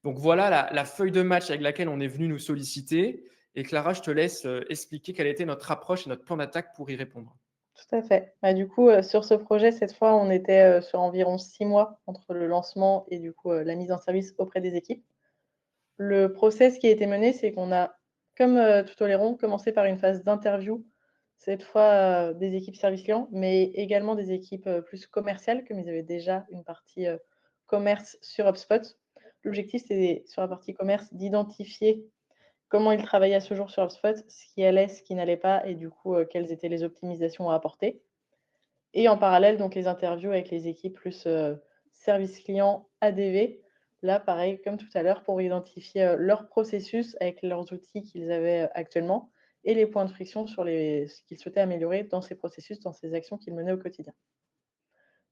Speaker 1: Donc voilà la feuille de match avec laquelle on est venu nous solliciter. Et Clara, je te laisse expliquer quelle était notre approche et notre plan d'attaque pour y répondre.
Speaker 2: Tout à fait. Bah, du coup, sur ce projet, cette fois, on était, sur environ 6 mois entre le lancement et du coup, la mise en service auprès des équipes. Le process qui a été mené, c'est qu'on a, comme, tout Oléron, commencé par une phase d'interview, cette fois, des équipes service client, mais également des équipes, plus commerciales, comme ils avaient déjà une partie, commerce sur HubSpot. L'objectif, c'est sur la partie commerce, d'identifier comment ils travaillaient à ce jour sur HubSpot, ce qui allait, ce qui n'allait pas et du coup, quelles étaient les optimisations à apporter. Et en parallèle, donc les interviews avec les équipes plus, service client ADV. Là, pareil, comme tout à l'heure, pour identifier, leur processus avec leurs outils qu'ils avaient, actuellement et les points de friction sur ce qu'ils souhaitaient améliorer dans ces processus, dans ces actions qu'ils menaient au quotidien.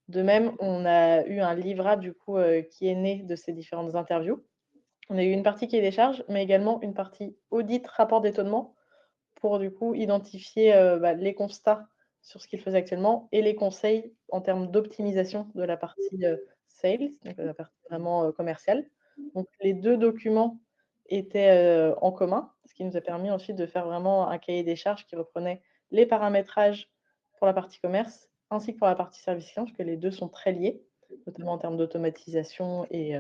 Speaker 2: De même, on a eu un livrable du coup, qui est né de ces différentes interviews. On a eu une partie qui est des charges, mais également une partie audit, rapport d'étonnement pour du coup identifier, les constats sur ce qu'ils faisaient actuellement et les conseils en termes d'optimisation de la partie, sales, donc la partie vraiment, commerciale. Donc les 2 documents étaient, en commun, ce qui nous a permis ensuite de faire vraiment un cahier des charges qui reprenait les paramétrages pour la partie commerce ainsi que pour la partie service client, parce que les 2 sont très liés, notamment en termes d'automatisation et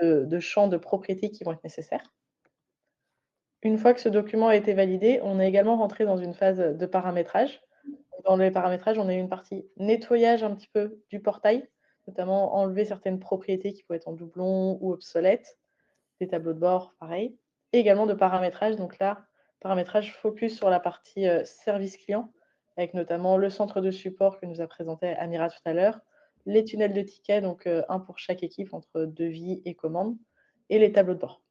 Speaker 2: de champs de propriété qui vont être nécessaires. Une fois que ce document a été validé, on est également rentré dans une phase de paramétrage. Dans les paramétrages, on a eu une partie nettoyage un petit peu du portail, notamment enlever certaines propriétés qui pouvaient être en doublon ou obsolètes, des tableaux de bord, pareil, et également de paramétrage. Donc là, paramétrage focus sur la partie service client, avec notamment le centre de support que nous a présenté Amira tout à l'heure, les tunnels de tickets, donc un pour chaque équipe entre devis et commande, et les tableaux de bord.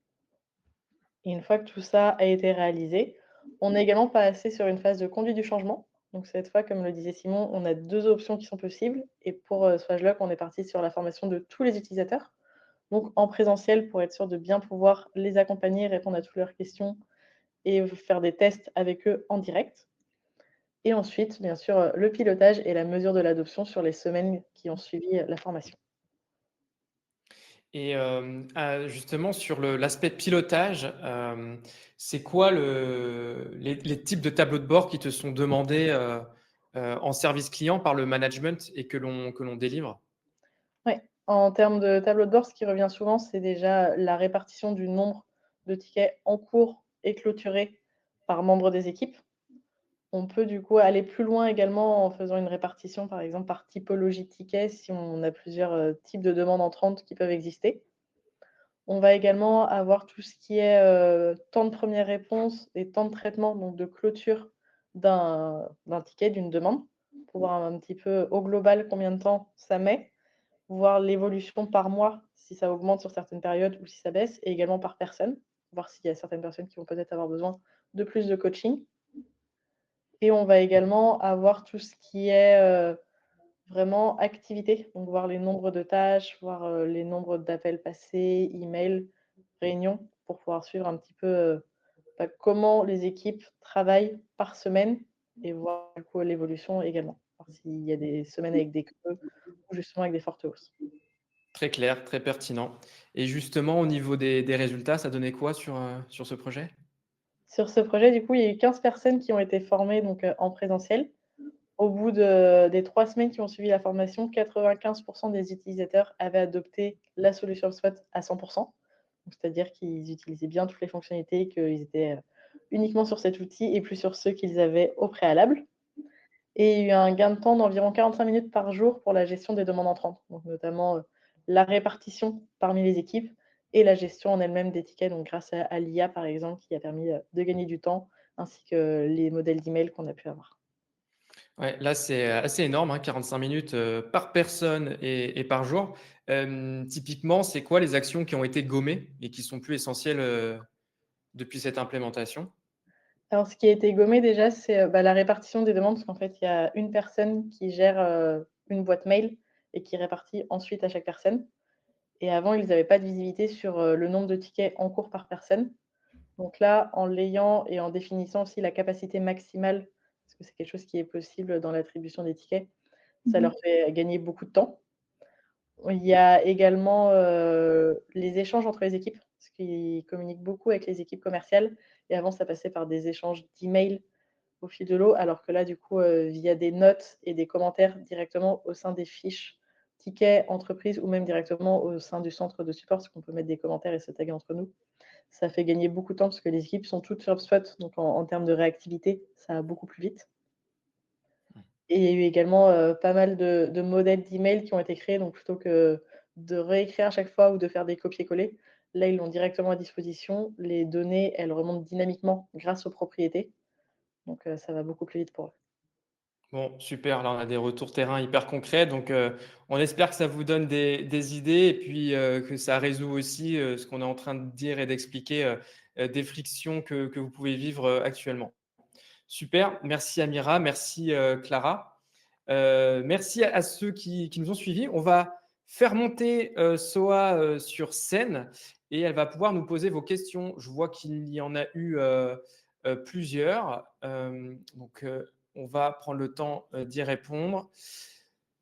Speaker 2: Et une fois que tout ça a été réalisé, on est également passé sur une phase de conduite du changement. Donc cette fois, comme le disait Simon, on a 2 options qui sont possibles et pour, Swagelock, on est parti sur la formation de tous les utilisateurs. Donc en présentiel pour être sûr de bien pouvoir les accompagner, répondre à toutes leurs questions et faire des tests avec eux en direct. Et ensuite, bien sûr, le pilotage et la mesure de l'adoption sur les semaines qui ont suivi, la formation.
Speaker 1: Et justement, sur l'aspect pilotage, c'est quoi les types de tableaux de bord qui te sont demandés en service client par le management et que l'on délivre?
Speaker 2: Ouais, en termes de tableau de bord, ce qui revient souvent, c'est déjà la répartition du nombre de tickets en cours et clôturés par membre des équipes. On peut du coup aller plus loin également en faisant une répartition, par exemple, par typologie de tickets, si on a plusieurs, types de demandes entrantes qui peuvent exister. On va également avoir tout ce qui est, temps de première réponse et temps de traitement, donc de clôture d'un ticket, d'une demande, pour voir un petit peu au global combien de temps ça met. Voir l'évolution par mois, si ça augmente sur certaines périodes ou si ça baisse, et également par personne, voir s'il y a certaines personnes qui vont peut-être avoir besoin de plus de coaching. Et on va également avoir tout ce qui est, vraiment activité, donc voir les nombres de tâches, voir, les nombres d'appels passés, emails, réunions, pour pouvoir suivre un petit peu, comment les équipes travaillent par semaine et voir du coup l'évolution également. Voir s'il y a des semaines avec des creux ou justement avec des fortes hausses.
Speaker 1: Très clair, très pertinent. Et justement, au niveau des résultats, ça donnait quoi sur ce projet?
Speaker 2: Sur ce projet, du coup, il y a eu 15 personnes qui ont été formées donc, en présentiel. Au bout des 3 semaines qui ont suivi la formation, 95 des utilisateurs avaient adopté la solution HubSpot à 100. C'est-à-dire qu'ils utilisaient bien toutes les fonctionnalités, qu'ils étaient uniquement sur cet outil et plus sur ceux qu'ils avaient au préalable. Et il y a eu un gain de temps d'environ 45 minutes par jour pour la gestion des demandes entrantes, donc notamment la répartition parmi les équipes et la gestion en elle-même des tickets, donc grâce à l'IA par exemple, qui a permis de gagner du temps, ainsi que les modèles d'email qu'on a pu avoir.
Speaker 1: Ouais, là, c'est assez énorme, hein, 45 minutes par personne et par jour. Typiquement, c'est quoi les actions qui ont été gommées et qui sont plus essentielles depuis cette implémentation?
Speaker 2: Alors ce qui a été gommé déjà, c'est, la répartition des demandes, parce qu'en fait, il y a une personne qui gère, une boîte mail et qui répartit ensuite à chaque personne. Et avant, ils avaient pas de visibilité sur, le nombre de tickets en cours par personne. Donc là, en l'ayant et en définissant aussi la capacité maximale, parce que c'est quelque chose qui est possible dans l'attribution des tickets, ça
Speaker 3: Mmh.
Speaker 2: leur fait gagner beaucoup de temps. Il y a également, les échanges entre les équipes, parce qu'ils communiquent beaucoup avec les équipes commerciales et avant ça passait par des échanges d'emails au fil de l'eau, alors que là, du coup, via des notes et des commentaires directement au sein des fiches tickets entreprises ou même directement au sein du centre de support, parce qu'on peut mettre des commentaires et se taguer entre nous. Ça fait gagner beaucoup de temps parce que les équipes sont toutes sur HubSpot, donc en termes de réactivité, ça va beaucoup plus vite. Et il y a eu également, pas mal de modèles d'emails qui ont été créés, donc plutôt que de réécrire à chaque fois ou de faire des copier-coller, là, ils l'ont directement à disposition. Les données, elles remontent dynamiquement grâce aux propriétés, donc ça va beaucoup plus vite pour eux.
Speaker 1: Bon, super, là, on a des retours terrain hyper concrets. Donc, on espère que ça vous donne des idées et puis que ça résout aussi ce qu'on est en train de dire et d'expliquer, des frictions que vous pouvez vivre actuellement. Super, merci Amira, merci Clara. Merci à ceux qui nous ont suivis. On va faire monter Soa sur scène et elle va pouvoir nous poser vos questions. Je vois qu'il y en a eu plusieurs. Donc, on va prendre le temps d'y répondre.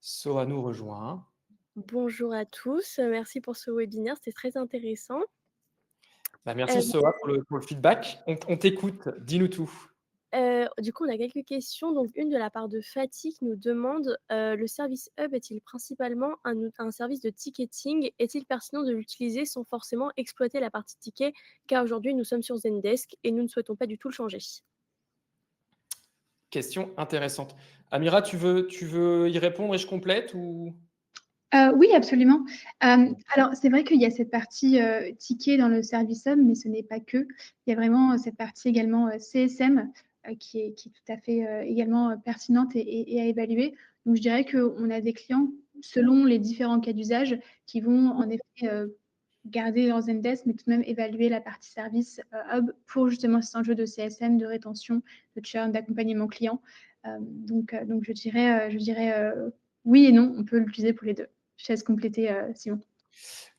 Speaker 1: Soa nous rejoint.
Speaker 4: Bonjour à tous, merci pour ce webinaire, c'était très intéressant.
Speaker 1: Bah, merci
Speaker 4: Heu
Speaker 1: Soa pour le feedback. On t'écoute, dis-nous tout.
Speaker 4: du coup, on a quelques questions. Donc une de la part de Fatih qui nous demande, le service Hub est-il principalement un service de ticketing? Est-il pertinent de l'utiliser sans forcément exploiter la partie ticket? Car aujourd'hui, nous sommes sur Zendesk et nous ne souhaitons pas du tout le changer.
Speaker 1: Question intéressante. Amira, tu veux y répondre et je complète ou?
Speaker 3: Oui, absolument. Alors, c'est vrai qu'il y a cette partie ticket dans le service hub, mais ce n'est pas que. Il y a vraiment cette partie également CSM qui est tout à fait également pertinente et à évaluer. Donc, je dirais qu'on a des clients, selon les différents cas d'usage, qui vont en effet garder leur Zendesk, mais tout de même évaluer la partie service hub pour justement cet enjeu de CSM, de rétention, de churn, d'accompagnement client. Donc, je dirais oui et non, on peut l'utiliser pour les deux. Je te laisse compléter, Simon.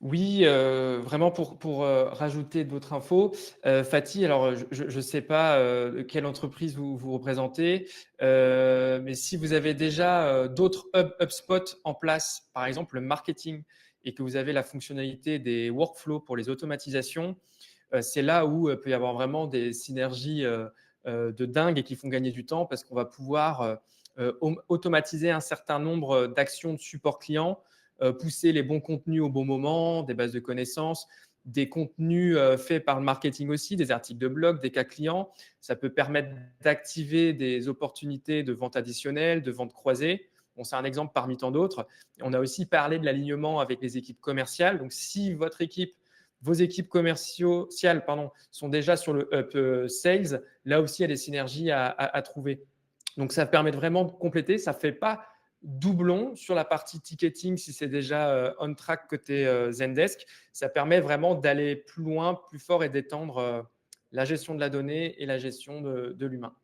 Speaker 1: Oui, vraiment pour rajouter d'autres infos. Fatih, alors je ne sais pas quelle entreprise vous représentez, mais si vous avez déjà d'autres HubSpot en place, par exemple le marketing, et que vous avez la fonctionnalité des workflows pour les automatisations, c'est là où peut y avoir vraiment des synergies de dingue et qui font gagner du temps parce qu'on va pouvoir automatiser un certain nombre d'actions de support client, pousser les bons contenus au bon moment, des bases de connaissances, des contenus faits par le marketing aussi, des articles de blog, des cas clients. Ça peut permettre d'activer des opportunités de vente additionnelle, de vente croisée. Bon, c'est un exemple parmi tant d'autres. On a aussi parlé de l'alignement avec les équipes commerciales. Donc, si vos équipes commerciales sont déjà sur le up sales, là aussi, il y a des synergies à trouver. Donc, ça permet vraiment de compléter. Ça ne fait pas doublon sur la partie ticketing si c'est déjà on track côté Zendesk. Ça permet vraiment d'aller plus loin, plus fort et d'étendre la gestion de la donnée et la gestion de l'humain.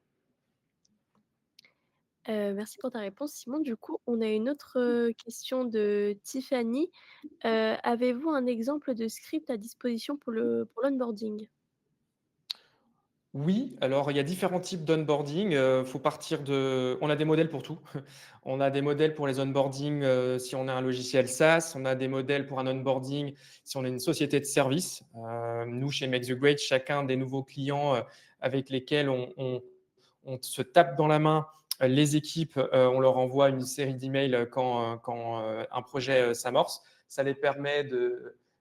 Speaker 4: Merci pour ta réponse, Simon. Du coup, on a une autre question de Tiffany. Avez-vous un exemple de script à disposition pour l'onboarding?
Speaker 1: Oui, alors il y a différents types d'onboarding. Faut partir de. On a des modèles pour tout. On a des modèles pour les onboarding si on a un logiciel SaaS. On a des modèles pour un onboarding si on est une société de service. Nous, chez Make the Grade, chacun des nouveaux clients avec lesquels on se tape dans la main les équipes, on leur envoie une série d'emails quand un projet s'amorce. Ça les permet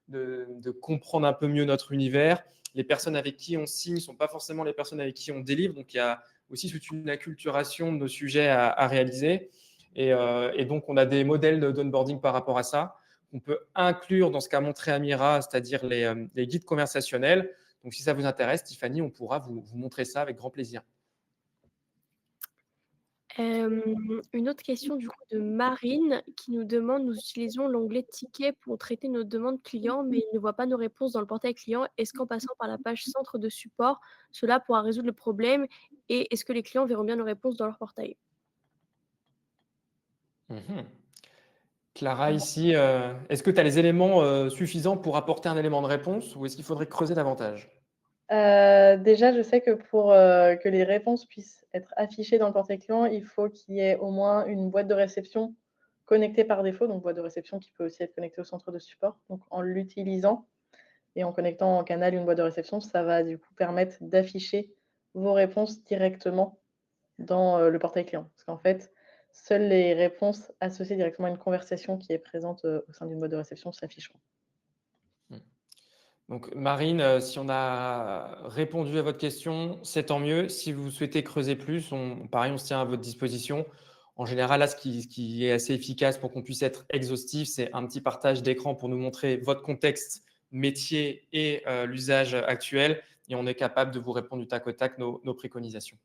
Speaker 1: de comprendre un peu mieux notre univers. Les personnes avec qui on signe ne sont pas forcément les personnes avec qui on délivre. Donc, il y a aussi toute une acculturation de nos sujets à réaliser. Et donc, on a des modèles d'onboarding par rapport à ça. On peut inclure dans ce qu'a montré Amira, c'est-à-dire les guides conversationnels. Donc, si ça vous intéresse, Tiffany, on pourra vous montrer ça avec grand plaisir.
Speaker 4: Une autre question du coup de Marine qui nous demande, nous utilisons l'onglet ticket pour traiter nos demandes clients, mais il ne voit pas nos réponses dans le portail client. Est-ce qu'en passant par la page centre de support, cela pourra résoudre le problème? Et est-ce que les clients verront bien nos réponses dans leur portail?
Speaker 1: Clara, ici, est-ce que tu as les éléments suffisants pour apporter un élément de réponse ou est-ce qu'il faudrait creuser davantage?
Speaker 2: Déjà, je sais que pour que les réponses puissent être affichées dans le portail client, il faut qu'il y ait au moins une boîte de réception connectée par défaut, donc boîte de réception qui peut aussi être connectée au centre de support. Donc en l'utilisant et en connectant en canal une boîte de réception, ça va du coup permettre d'afficher vos réponses directement dans le portail client. Parce qu'en fait, seules les réponses associées directement à une conversation qui est présente au sein d'une boîte de réception s'afficheront.
Speaker 1: Donc, Marine, si on a répondu à votre question, c'est tant mieux. Si vous souhaitez creuser plus, pareil, on se tient à votre disposition. En général, là, ce qui est assez efficace pour qu'on puisse être exhaustif, c'est un petit partage d'écran pour nous montrer votre contexte métier et l'usage actuel. Et on est capable de vous répondre du tac au tac nos préconisations.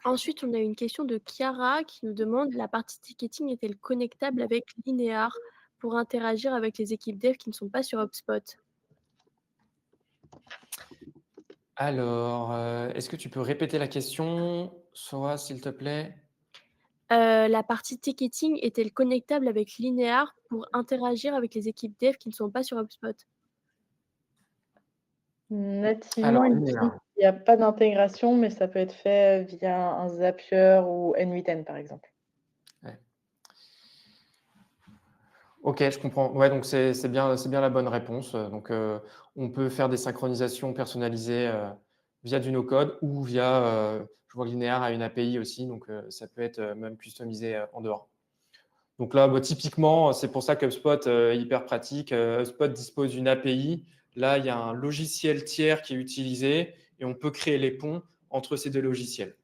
Speaker 4: Ensuite, on a une question de Chiara qui nous demande, la partie ticketing est-elle connectable avec Linear pour interagir avec les équipes dev qui ne sont pas sur HubSpot?
Speaker 1: Alors, est-ce que tu peux répéter la question, Soa, s'il te plaît?
Speaker 4: La partie ticketing est-elle connectable avec Linear pour interagir avec les équipes dev qui ne sont pas sur HubSpot?
Speaker 2: Nativement,
Speaker 1: Alors,
Speaker 2: il me semble qu'il n'y a pas d'intégration, mais ça peut être fait via un Zapier ou N8N, par exemple.
Speaker 1: Ok, je comprends. Ouais, donc c'est bien la bonne réponse. Donc, on peut faire des synchronisations personnalisées via du no-code ou via, je vois que Linear a une API aussi, donc ça peut être même customisé en dehors. Donc là, typiquement, c'est pour ça qu'HubSpot est hyper pratique. HubSpot dispose d'une API. Là, il y a un logiciel tiers qui est utilisé et on peut créer les ponts entre ces deux logiciels.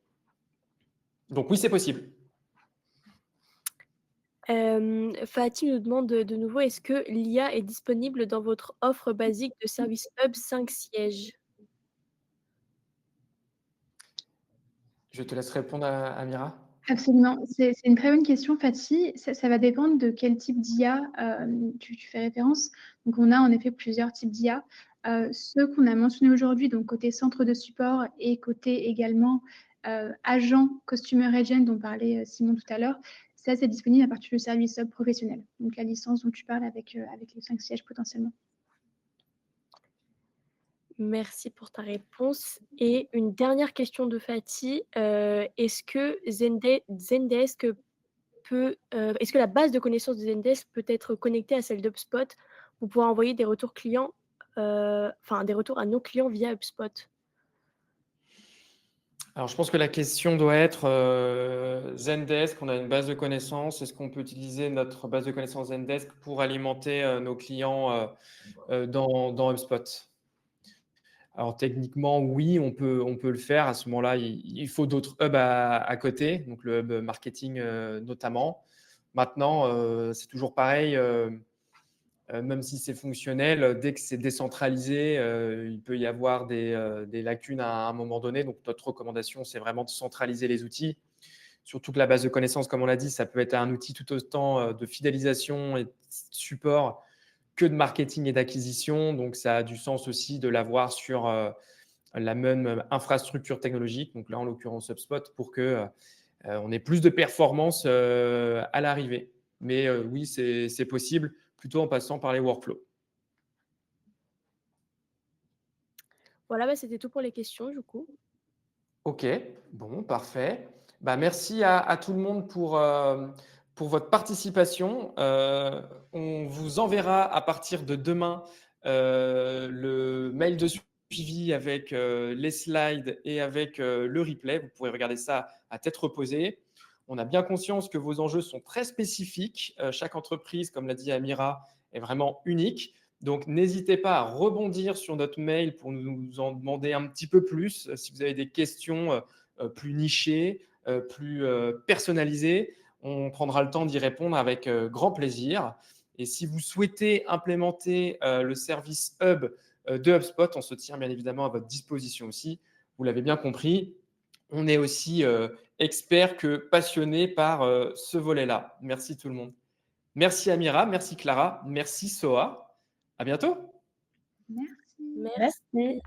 Speaker 1: Donc oui, c'est possible.
Speaker 4: Fatih nous demande de nouveau, est-ce que l'IA est disponible dans votre offre basique de Service Hub 5 sièges?
Speaker 1: Je te laisse répondre à Amira.
Speaker 3: Absolument. C'est une très bonne question, Fatih. Ça va dépendre de quel type d'IA tu fais référence. Donc, on a en effet plusieurs types d'IA. Ceux qu'on a mentionnés aujourd'hui, donc côté centre de support et côté également agent Customer Agent dont parlait Simon tout à l'heure, ça, c'est disponible à partir du service Hub professionnel. Donc, la licence dont tu parles avec les 5 sièges potentiellement.
Speaker 4: Merci pour ta réponse. Et une dernière question de Fatih. Est-ce que Zendesk est-ce que la base de connaissances de Zendesk peut être connectée à celle d'HubSpot pour pouvoir envoyer des retours clients, des retours à nos clients via HubSpot?
Speaker 1: Alors, je pense que la question doit être Zendesk, on a une base de connaissances. Est-ce qu'on peut utiliser notre base de connaissances Zendesk pour alimenter nos clients dans HubSpot? Alors, techniquement, oui, on peut le faire. À ce moment-là, il faut d'autres hubs à côté, donc le hub marketing notamment. Maintenant, c'est toujours pareil. Même si c'est fonctionnel, dès que c'est décentralisé, il peut y avoir des lacunes à un moment donné. Donc, notre recommandation, c'est vraiment de centraliser les outils. Surtout que la base de connaissances, comme on l'a dit, ça peut être un outil tout autant de fidélisation et de support que de marketing et d'acquisition. Donc, ça a du sens aussi de l'avoir sur la même infrastructure technologique. Donc là, en l'occurrence, HubSpot, pour qu'on ait plus de performance à l'arrivée. Mais oui, c'est possible, plutôt en passant par les workflows.
Speaker 4: Voilà, c'était tout pour les questions du coup.
Speaker 1: Ok, bon, parfait. Merci à tout le monde pour votre participation. On vous enverra à partir de demain le mail de suivi avec les slides et avec le replay. Vous pourrez regarder ça à tête reposée. On a bien conscience que vos enjeux sont très spécifiques. Chaque entreprise, comme l'a dit Amira, est vraiment unique. Donc, n'hésitez pas à rebondir sur notre mail pour nous en demander un petit peu plus. Si vous avez des questions plus nichées, plus personnalisées, on prendra le temps d'y répondre avec grand plaisir. Et si vous souhaitez implémenter le service Hub de HubSpot, on se tient bien évidemment à votre disposition aussi. Vous l'avez bien compris, on est aussi experts que passionnés par ce volet-là. Merci tout le monde. Merci Amira, merci Clara, merci Soha. À bientôt.
Speaker 3: Merci.
Speaker 4: Merci.
Speaker 2: Merci.